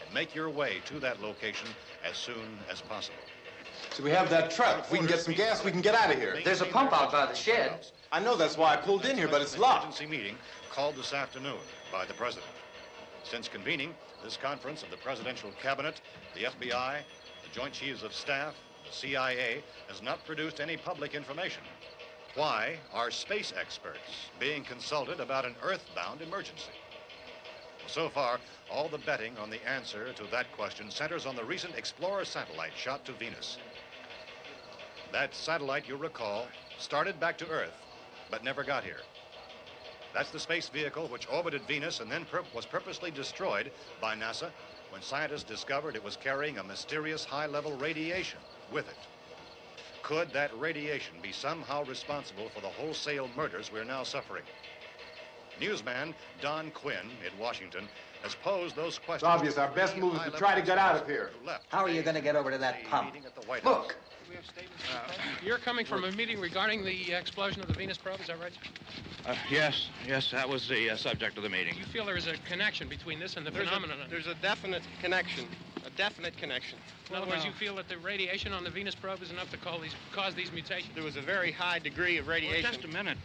and make your way to that location as soon as possible. So we have that truck. If we can get some gas, we can get out of here. There's a pump out by the shed. I know, that's why I pulled in here, but it's locked. Emergency meeting called this afternoon by the president. Since convening this conference of the presidential cabinet, the FBI, the Joint Chiefs of Staff, the CIA has not produced any public information. Why are space experts being consulted about an earthbound emergency? Well, so far, all the betting on the answer to that question centers on the recent Explorer satellite shot to Venus. That satellite, you'll recall, started back to Earth, but never got here. That's the space vehicle which orbited Venus and then was purposely destroyed by NASA when scientists discovered it was carrying a mysterious high-level radiation with it. Could that radiation be somehow responsible for the wholesale murders we're now suffering? Newsman Don Quinn in Washington has posed those questions. It's obvious our best move is to try to get out of here. How are you going to get over to that pump? Look. You're coming from a meeting regarding the explosion of the Venus probe, is that right? Yes, that was the subject of the meeting. You feel there is a connection between this and the phenomenon? There's a definite connection. In other words, you feel that the radiation on the Venus probe is enough to cause these mutations? There was a very high degree of radiation. Well, just a minute.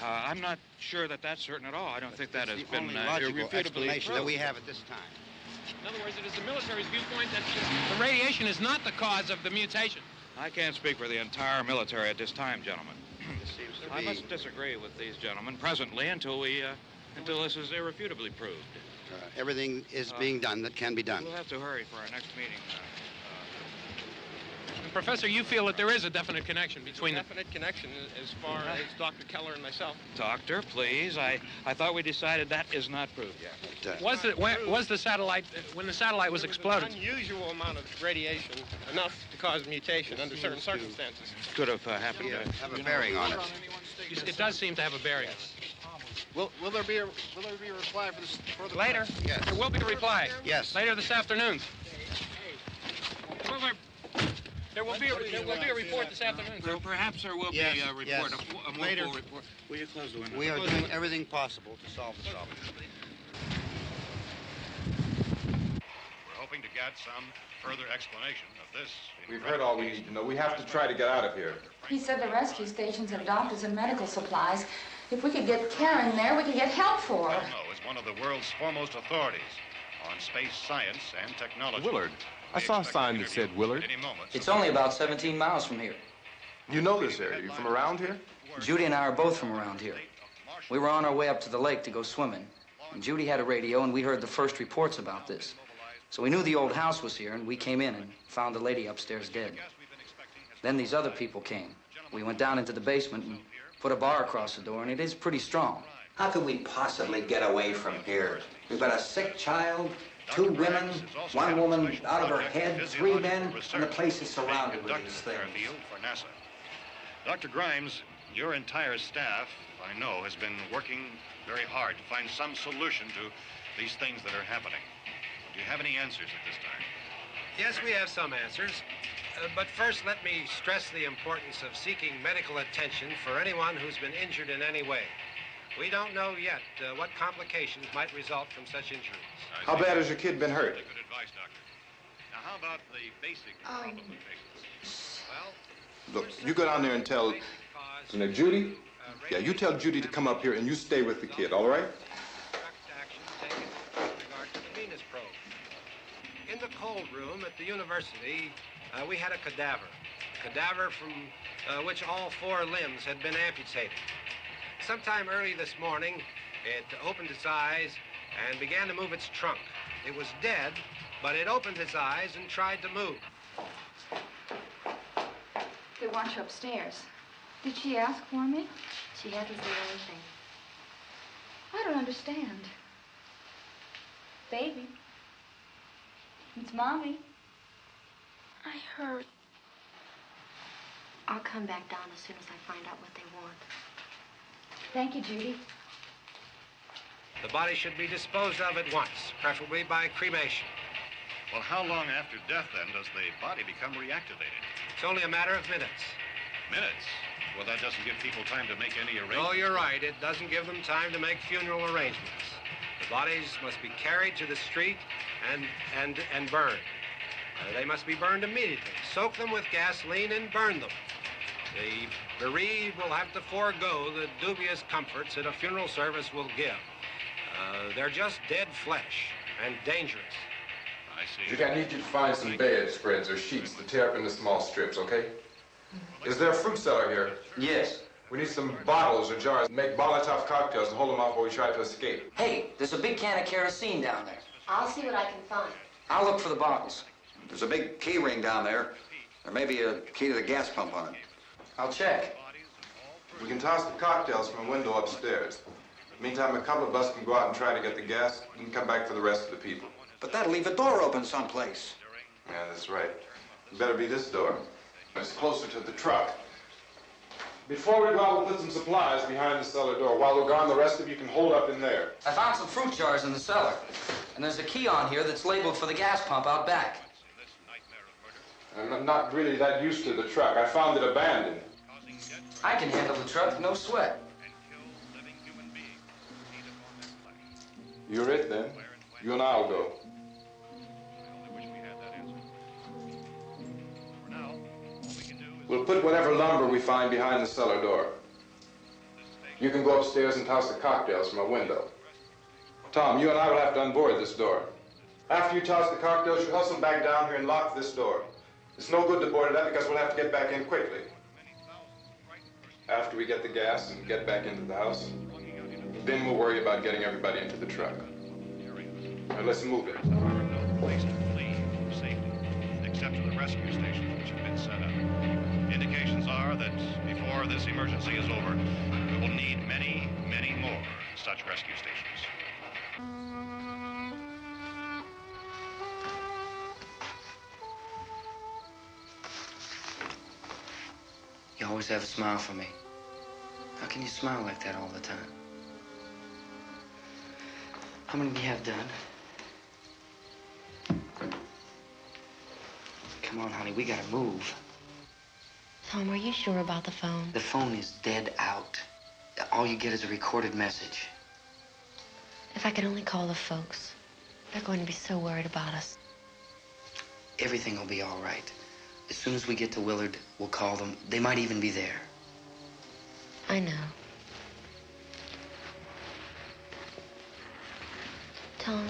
I'm not sure that that's certain at all. I don't think that has been logical explanation that we proved. have at this time. In other words, it is the military's viewpoint that the radiation is not the cause of the mutation. I can't speak for the entire military at this time, gentlemen. This seems to I be... must disagree with these gentlemen presently until this is irrefutably proved. everything is being done that can be done. We'll have to hurry for our next meeting. Professor, you feel that there is a definite connection between them? Definite connection as far as Dr. Keller and myself. Doctor, please. I thought we decided that is not proved yet. But, was the satellite, when the satellite was exploded? An unusual amount of radiation, enough to cause mutation under certain circumstances. Could have happened. Have a bearing on it. It does seem to have a bearing. Will there be a reply for this further? Later? Yes. There will be a reply. Yes. Later this afternoon. There will be a report this afternoon. Well, perhaps there will be a report, yes. a more Later. full report. Will you close the window? We are doing everything possible to solve the problem. We're hoping to get some further explanation of this. We've heard all we need to know. We have to try to get out of here. He said the rescue stations have doctors and medical supplies. If we could get care in there, we could get help for her. Well, is one of the world's foremost authorities on space science and technology. Willard. I saw a sign that said Willard. It's only about 17 miles from here. You know this area. You from around here? Judy and I are both from around here. We were on our way up to the lake to go swimming. And Judy had a radio, and we heard the first reports about this. So we knew the old house was here, and we came in and found the lady upstairs dead. Then these other people came. We went down into the basement and put a bar across the door, and it is pretty strong. How can we possibly get away from here? We've got a sick child, 2 women, 1 woman out of her head, 3 men, and the place is surrounded with these things. For NASA. Dr. Grimes, your entire staff, I know, has been working very hard to find some solution to these things that are happening. Do you have any answers at this time? Yes, we have some answers. But first, let me stress the importance of seeking medical attention for anyone who's been injured in any way. We don't know yet what complications might result from such injuries. How bad has your kid been hurt? Good advice, Doctor. Now, how about the basic problem of patients? Look, you go down there and tell... Now, Judy? Yeah, you tell Judy to come up here and you stay with the kid, all right? In the cold room at the university, we had a cadaver from which all 4 limbs had been amputated. Sometime early this morning, it opened its eyes and began to move its trunk. It was dead, but it opened its eyes and tried to move. They want you upstairs. Did she ask for me? She hasn't said anything. I don't understand. Baby. It's Mommy. I heard. I'll come back down as soon as I find out what they want. Thank you, Judy. The body should be disposed of at once, preferably by cremation. Well, how long after death, then, does the body become reactivated? It's only a matter of minutes. Minutes? Well, that doesn't give people time to make any arrangements. Oh, you're right. It doesn't give them time to make funeral arrangements. The bodies must be carried to the street and burned. They must be burned immediately. Soak them with gasoline and burn them. The bereaved will have to forego the dubious comforts that a funeral service will give. They're just dead flesh and dangerous. I see. Judy, I need you to find some bedspreads or sheets to tear up into small strips, okay? Is there a fruit cellar here? Yes. We need some bottles or jars. Make Molotov cocktails and hold them off while we try to escape. Hey, there's a big can of kerosene down there. I'll see what I can find. I'll look for the bottles. There's a big key ring down there. There may be a key to the gas pump on it. I'll check. We can toss the cocktails from a window upstairs. Meantime, a couple of us can go out and try to get the gas and come back for the rest of the people. But that'll leave a door open someplace. Yeah, that's right. It better be this door. It's closer to the truck. Before we go out, we'll put some supplies behind the cellar door. While we're gone, the rest of you can hold up in there. I found some fruit jars in the cellar. And there's a key on here that's labeled for the gas pump out back. I'm not really that used to the truck. I found it abandoned. I can handle the truck, no sweat. You're it, then. You and I'll go. We'll put whatever lumber we find behind the cellar door. You can go upstairs and toss the cocktails from a window. Tom, you and I will have to unboard this door. After you toss the cocktails, you hustle back down here and lock this door. It's no good to board it up because we'll have to get back in quickly. After we get the gas and get back into the house, then we'll worry about getting everybody into the truck. Now let's move it. There are no place to flee for safety, except to the rescue stations which have been set up. Indications are that before this emergency is over, we will need many, many more such rescue stations. You always have a smile for me. How can you smile like that all the time? How many do you have done? Come Come on, honey, we gotta move. Tom, are you sure about the phone? The phone is dead out. All you get is a recorded message. If I could only call the folks. They're going to be so worried about us. Everything will be all right. As soon as we get to Willard, we'll call them. They might even be there. I know. Tom?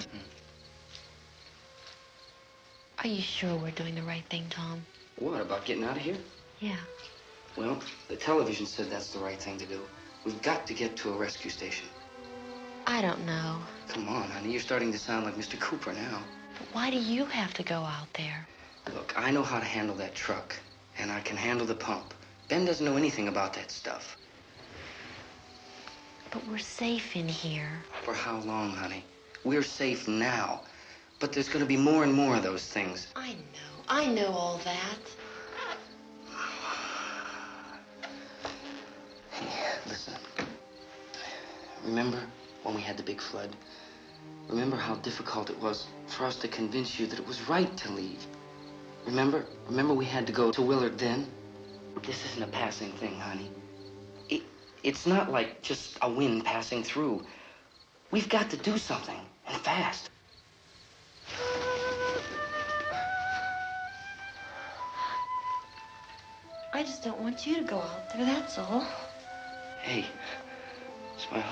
Are you sure we're doing the right thing, Tom? What, about getting out of here? Yeah. Well, the television said that's the right thing to do. We've got to get to a rescue station. I don't know. Come on, honey, you're starting to sound like Mr. Cooper now. But why do you have to go out there? Look, I know how to handle that truck, and I can handle the pump. Ben doesn't know anything about that stuff. But we're safe in here. For how long, honey? We're safe now. But there's going to be more and more of those things. I know all that. Hey, listen. Remember when we had the big flood? Remember how difficult it was for us to convince you that it was right to leave? Remember we had to go to Willard then? This isn't a passing thing, honey. It's not like just a wind passing through. We've got to do something, and fast. I just don't want you to go out there, that's all. Hey, Smiley.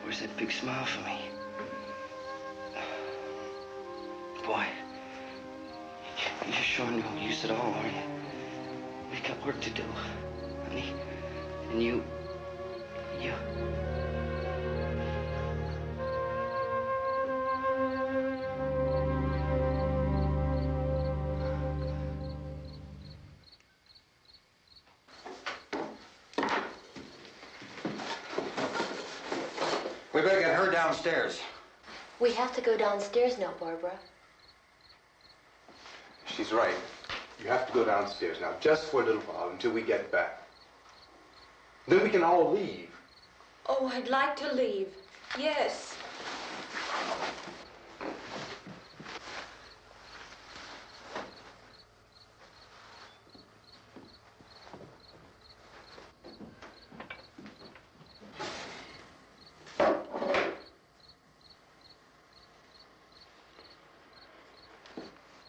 Where's that big smile for me? Boy, you're showing no use at all, are you? We've got work to do, honey. And you... We better get her downstairs. We have to go downstairs now, Barbara. She's right. You have to go downstairs now, just for a little while, until we get back. Then we can all leave. Oh, I'd like to leave. Yes.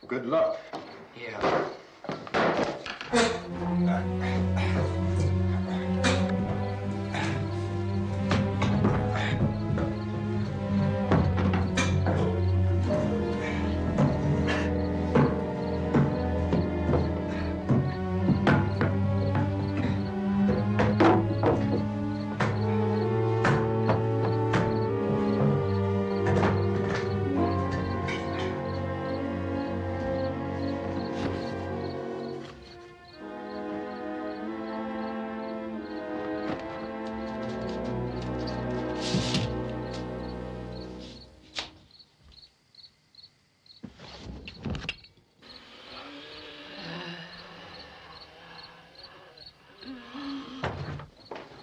Good luck. Yeah.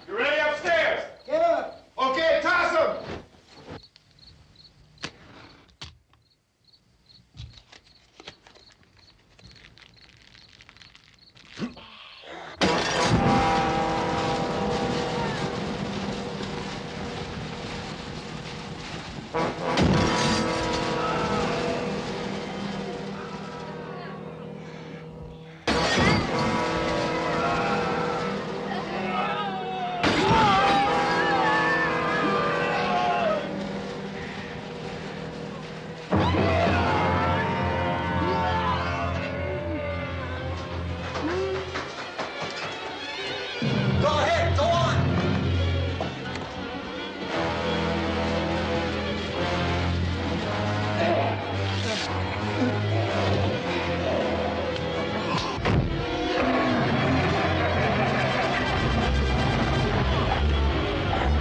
You ready upstairs? Yeah. Okay, toss 'em. Go ahead, go on.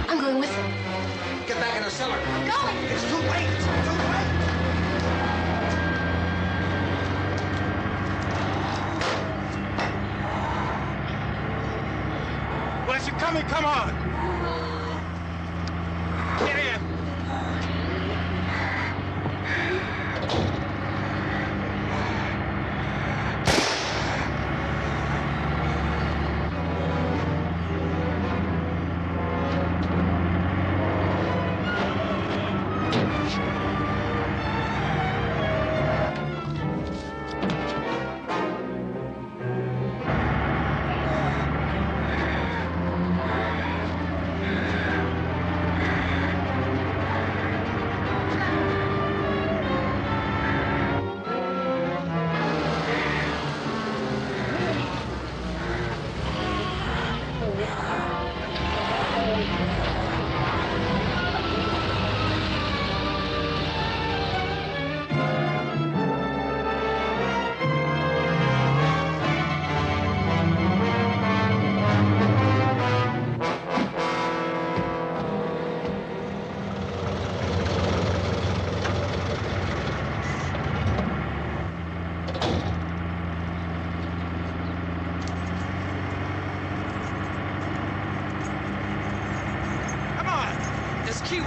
I'm going with him. Get back in the cellar. I'm going. It's too late. It's too late. Well, as you're coming, come on. Get in.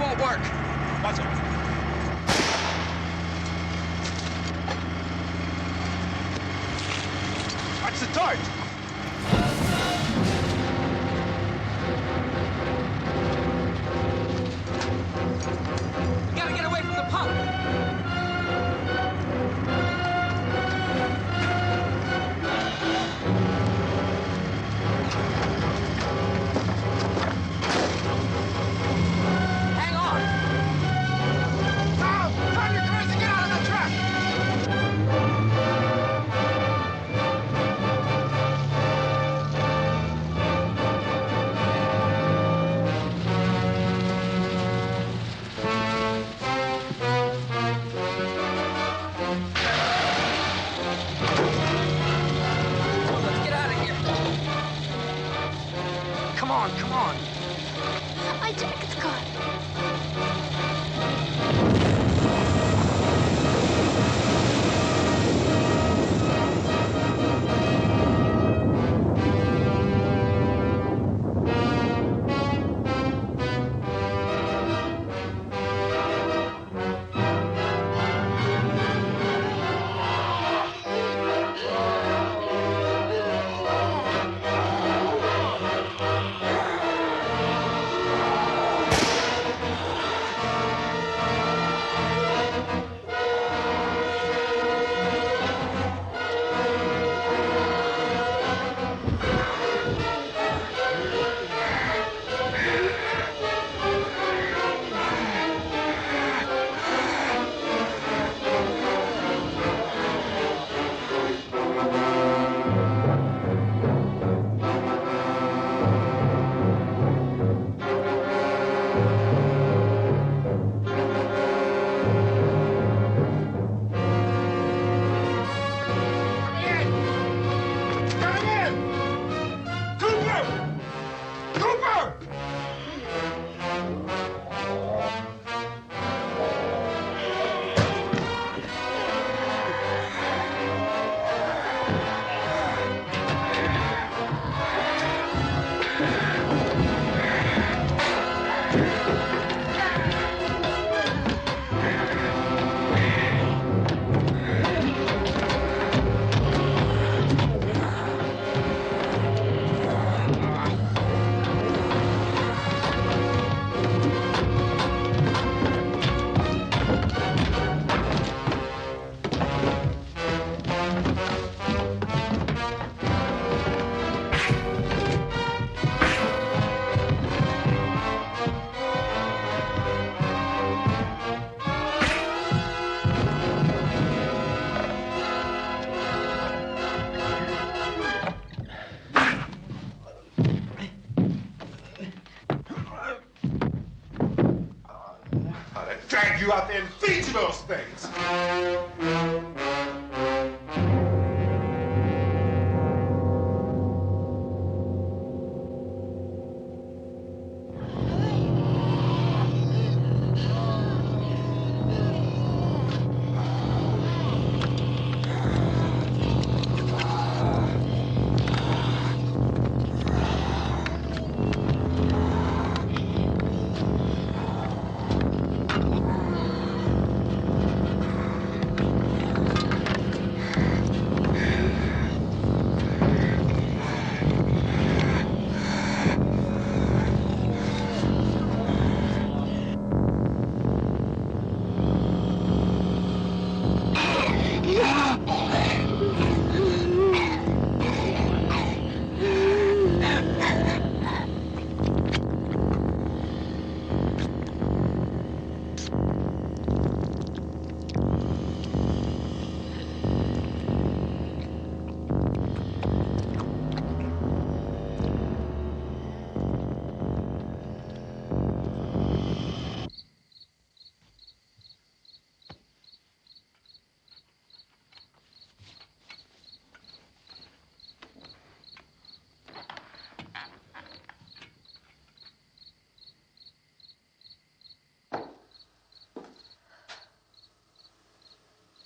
won't work. What's it? Watch the torch! We gotta get away from the pump. Come on. My jacket's caught. Drag you out there and feed you those things.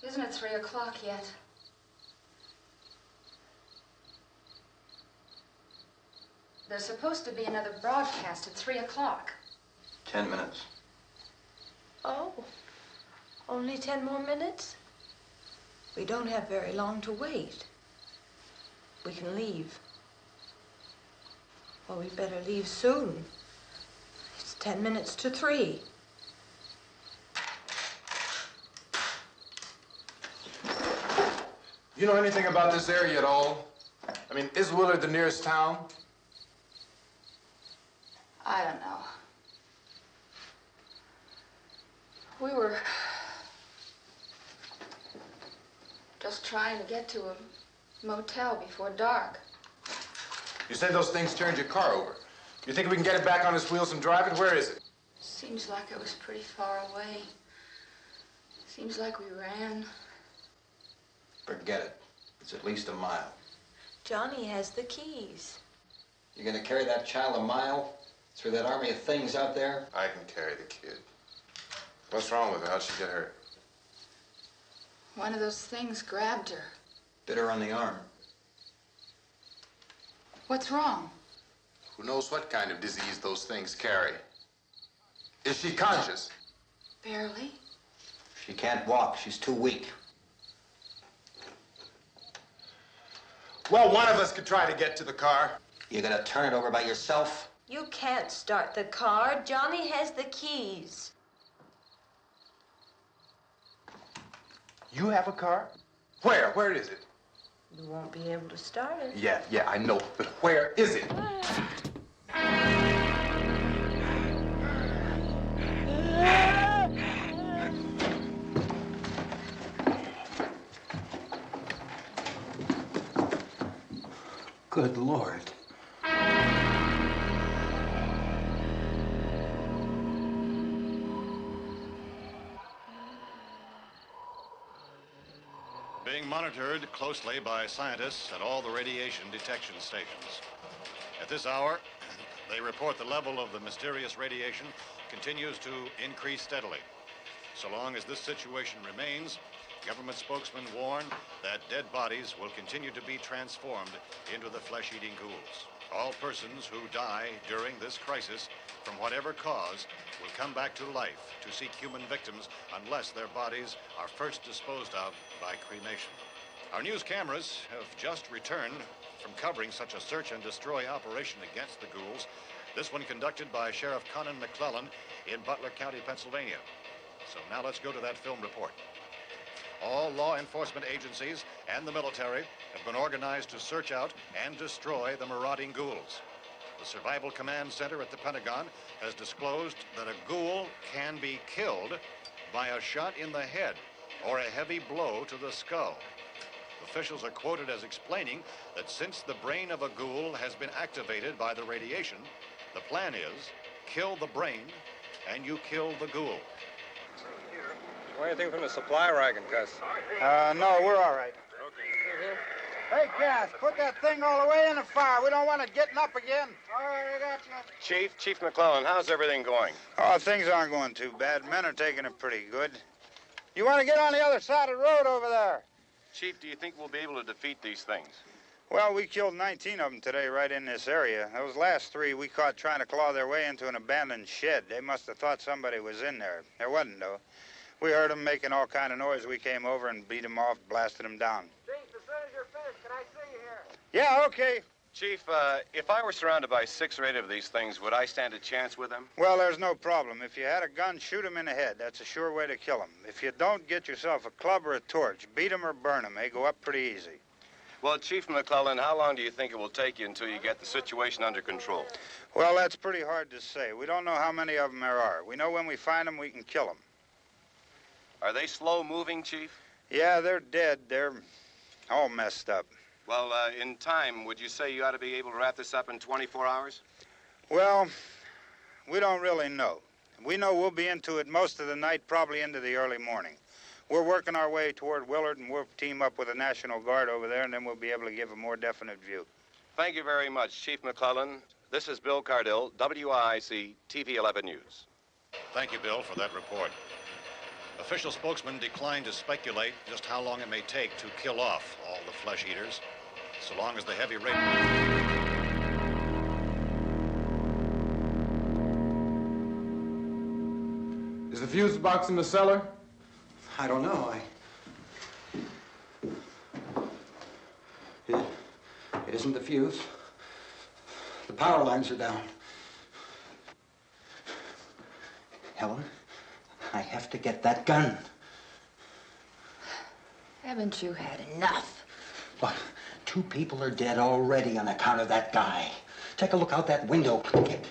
Isn't it 3 o'clock yet? There's supposed to be another broadcast at 3 o'clock. 10 minutes. Oh, only 10 more minutes? We don't have very long to wait. We can leave. Well, we better leave soon. It's 10 minutes to 3. You know anything about this area at all? I mean, is Willard the nearest town? I don't know. We were just trying to get to a motel before dark. You said those things turned your car over. You think we can get it back on its wheels and drive it? Where is it? Seems like it was pretty far away. Seems like we ran. Forget it. It's at least a mile. Johnny has the keys. You're gonna carry that child a mile through that army of things out there? I can carry the kid. What's wrong with her? How'd she get hurt? One of those things grabbed her. Bit her on the arm. What's wrong? Who knows what kind of disease those things carry? Is she conscious? Barely. She can't walk. She's too weak. Well, one of us could try to get to the car. You gonna turn it over by yourself? You can't start the car. Johnny has the keys. You have a car? Where? Where is it? You won't be able to start it. Yeah, I know. But where is it? Good Lord. Being monitored closely by scientists at all the radiation detection stations. At this hour, they report the level of the mysterious radiation continues to increase steadily. So long as this situation remains, government spokesmen warn that dead bodies will continue to be transformed into the flesh-eating ghouls. All persons who die during this crisis, from whatever cause, will come back to life to seek human victims unless their bodies are first disposed of by cremation. Our news cameras have just returned from covering such a search and destroy operation against the ghouls, this one conducted by Sheriff Conan McClellan in Butler County, Pennsylvania. So now let's go to that film report. All law enforcement agencies and the military have been organized to search out and destroy the marauding ghouls. The Survival Command Center at the Pentagon has disclosed that a ghoul can be killed by a shot in the head or a heavy blow to the skull. Officials are quoted as explaining that since the brain of a ghoul has been activated by the radiation, the plan is kill the brain and you kill the ghoul. Anything from the supply wagon, Gus? No, we're all right. Hey, Cass, put that thing all the way in the fire. We don't want it getting up again. All right, I got you. Chief McClellan, how's everything going? Oh, things aren't going too bad. Men are taking it pretty good. You want to get on the other side of the road over there? Chief, do you think we'll be able to defeat these things? Well, we killed 19 of them today right in this area. Those last 3 we caught trying to claw their way into an abandoned shed. They must have thought somebody was in there. There wasn't, though. We heard them making all kind of noise. We came over and beat them off, blasted them down. Chief, as soon as you're finished, can I see you here? Yeah, okay. Chief, if I were surrounded by 6 or 8 of these things, would I stand a chance with them? Well, there's no problem. If you had a gun, shoot them in the head. That's a sure way to kill them. If you don't, get yourself a club or a torch. Beat them or burn them. They go up pretty easy. Well, Chief McClellan, how long do you think it will take you until you get the situation under control? Well, that's pretty hard to say. We don't know how many of them there are. We know when we find them, we can kill them. Are they slow-moving, Chief? Yeah, they're dead. They're all messed up. Well, in time, would you say you ought to be able to wrap this up in 24 hours? Well, we don't really know. We know we'll be into it most of the night, probably into the early morning. We're working our way toward Willard, and we'll team up with the National Guard over there, and then we'll be able to give a more definite view. Thank you very much, Chief McClellan. This is Bill Cardill, WIC TV 11 News. Thank you, Bill, for that report. Official spokesmen declined to speculate just how long it may take to kill off all the flesh eaters, so long as the heavy rain... Is the fuse box in the cellar? I don't know. It isn't the fuse. The power lines are down. Helen, I have to get that gun. Haven't you had enough? What? 2 people are dead already on account of that guy. Take a look out that window. Get.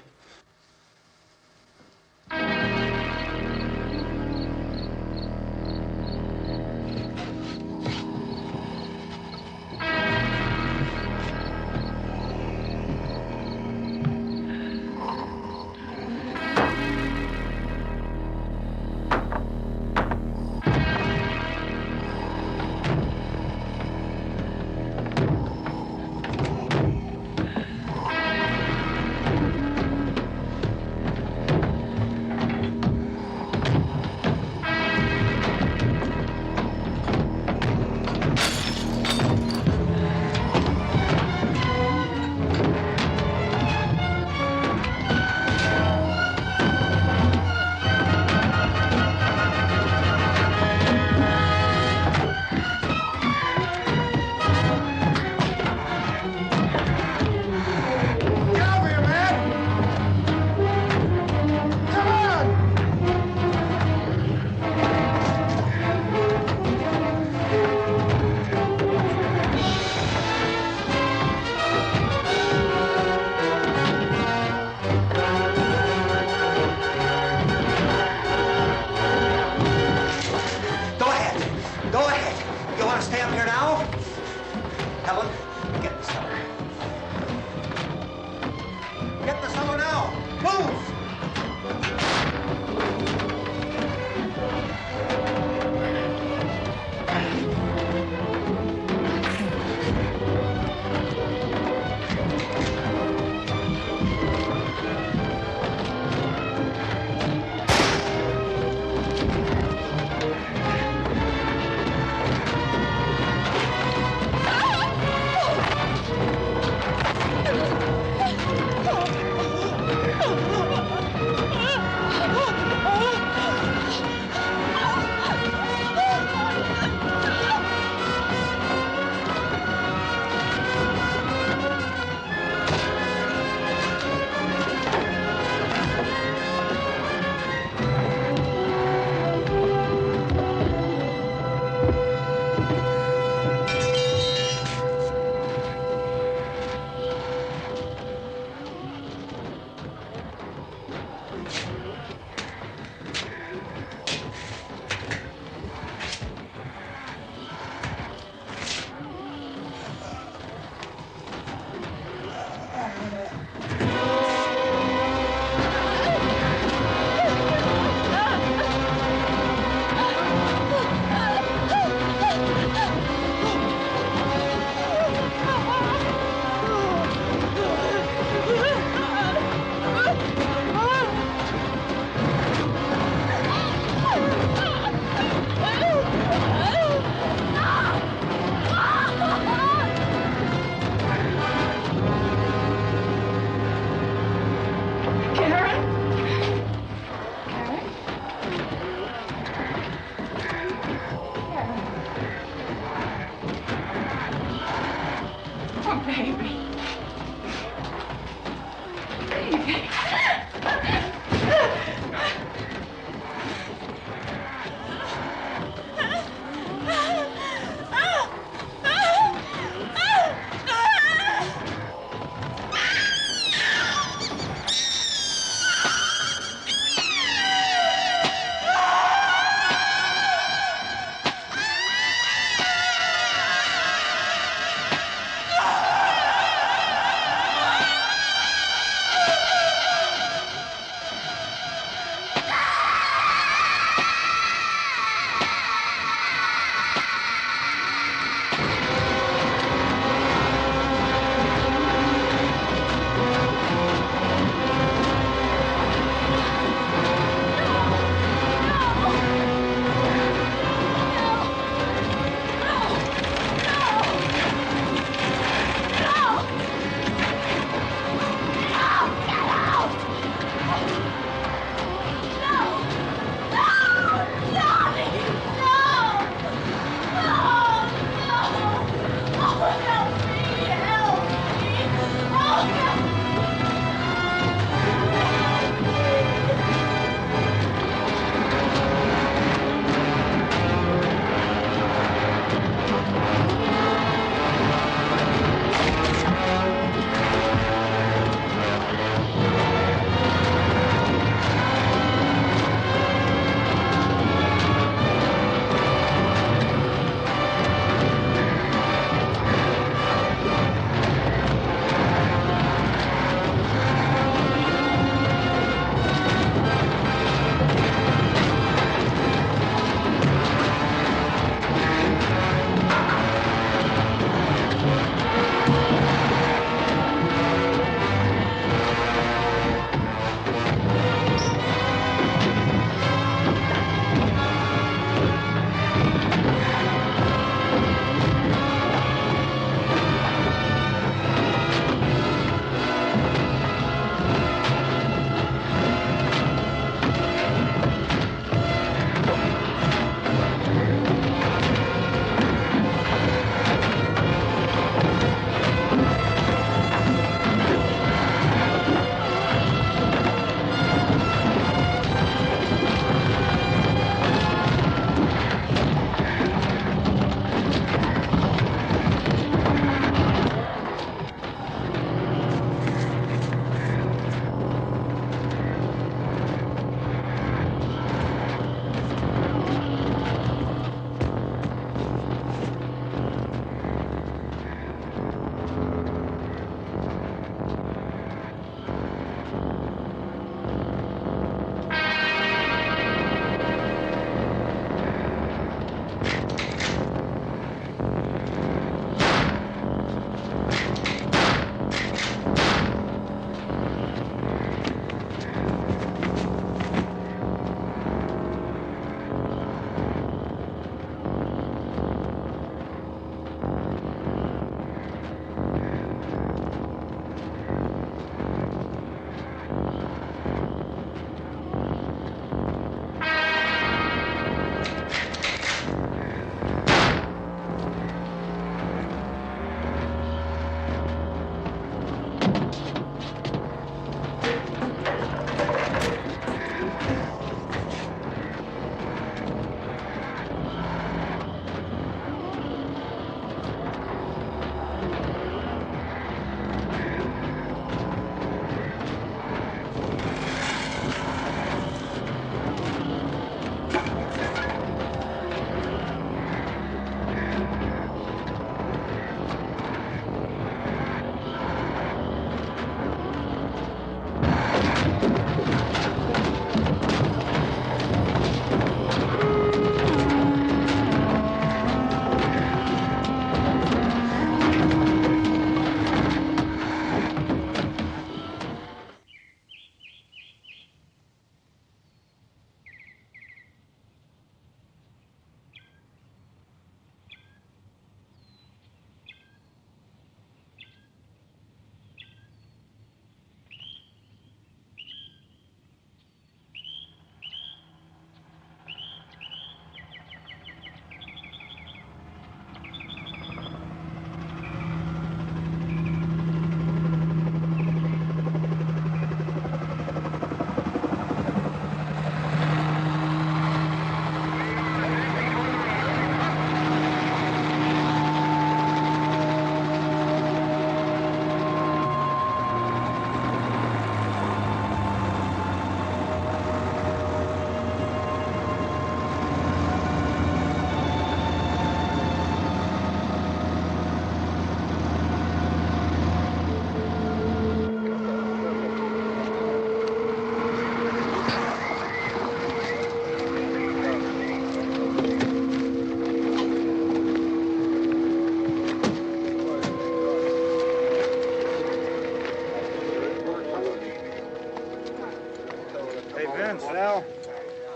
Sal,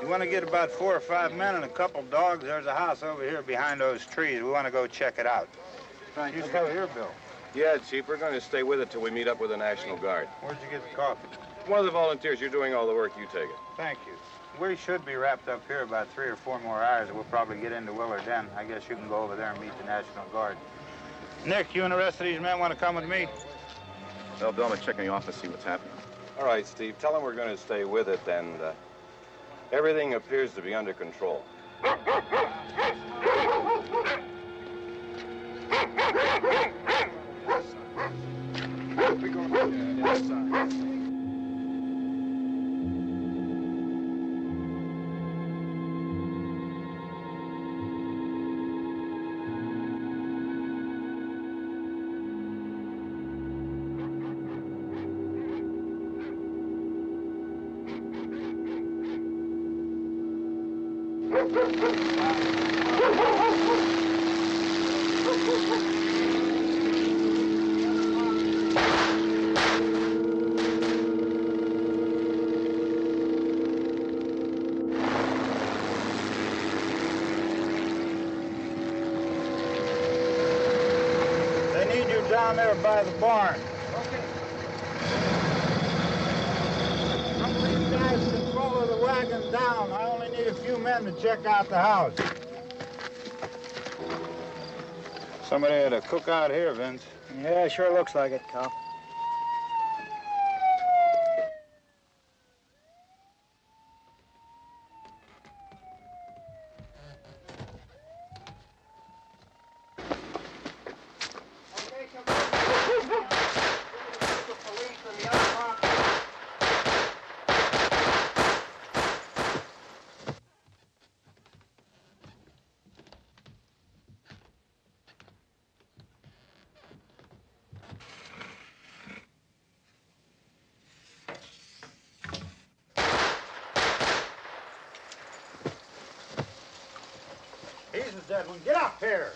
you want to get about 4 or 5 men and a couple dogs? There's a house over here behind those trees. We want to go check it out. You stay here, Bill. Yeah, Chief, we're going to stay with it till we meet up with the National Guard. Where'd you get the coffee? One of the volunteers. You're doing all the work. You take it. Thank you. We should be wrapped up here about 3 or 4 more hours. We'll probably get into Willard then. I guess you can go over there and meet the National Guard. Nick, you and the rest of these men want to come with me? Well, Bill, I'm going to check in the office, see what's happening. All right, Steve. Tell them we're going to stay with it, and everything appears to be under control. They need you down there by the barn. Some of these guys can follow the wagon down. I only need a few men to check out the house. Somebody had a cookout here, Vince. Yeah, sure looks like it, Cal. He's the dead one. Get up here.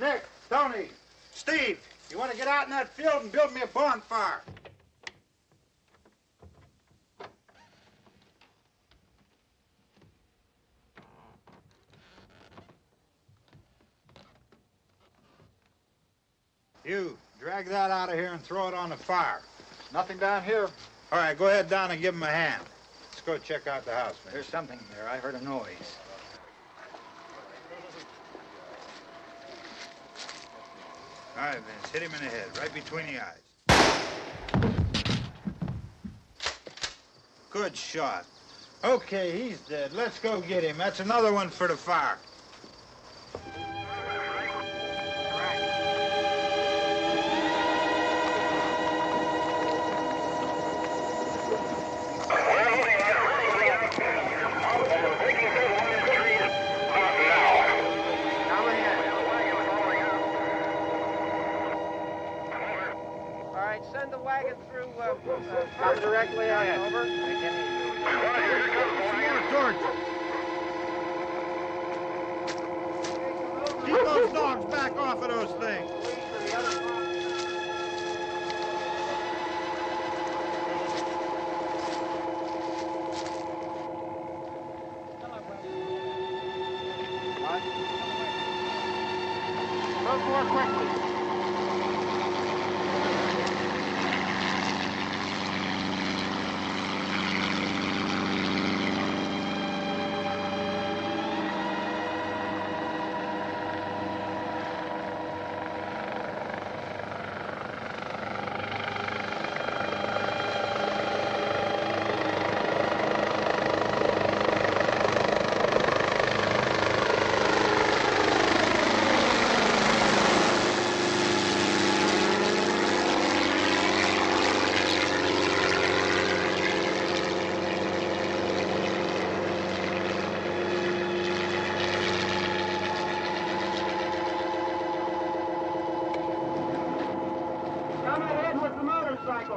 Nick, Tony, Steve, you want to get out in that field and build me a bonfire? You, drag that out of here and throw it on the fire. Nothing down here. All right, go ahead down and give him a hand. Let's go check out the house, man. There's something there. I heard a noise. All right, Vince, hit him in the head, right between the eyes. Good shot. Okay, he's dead. Let's go get him. That's another one for the fire. Send the wagon through, come directly on over. More torch. Keep those dogs back off of those things. Move more quickly.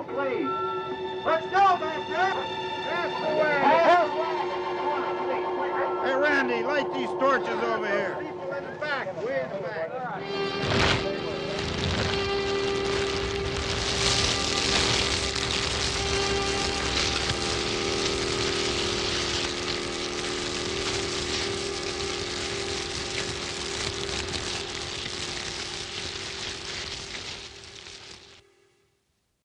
Please. Let's go back there. That's the way. Hey, Randy, light these torches over here. People in the back, way in the back.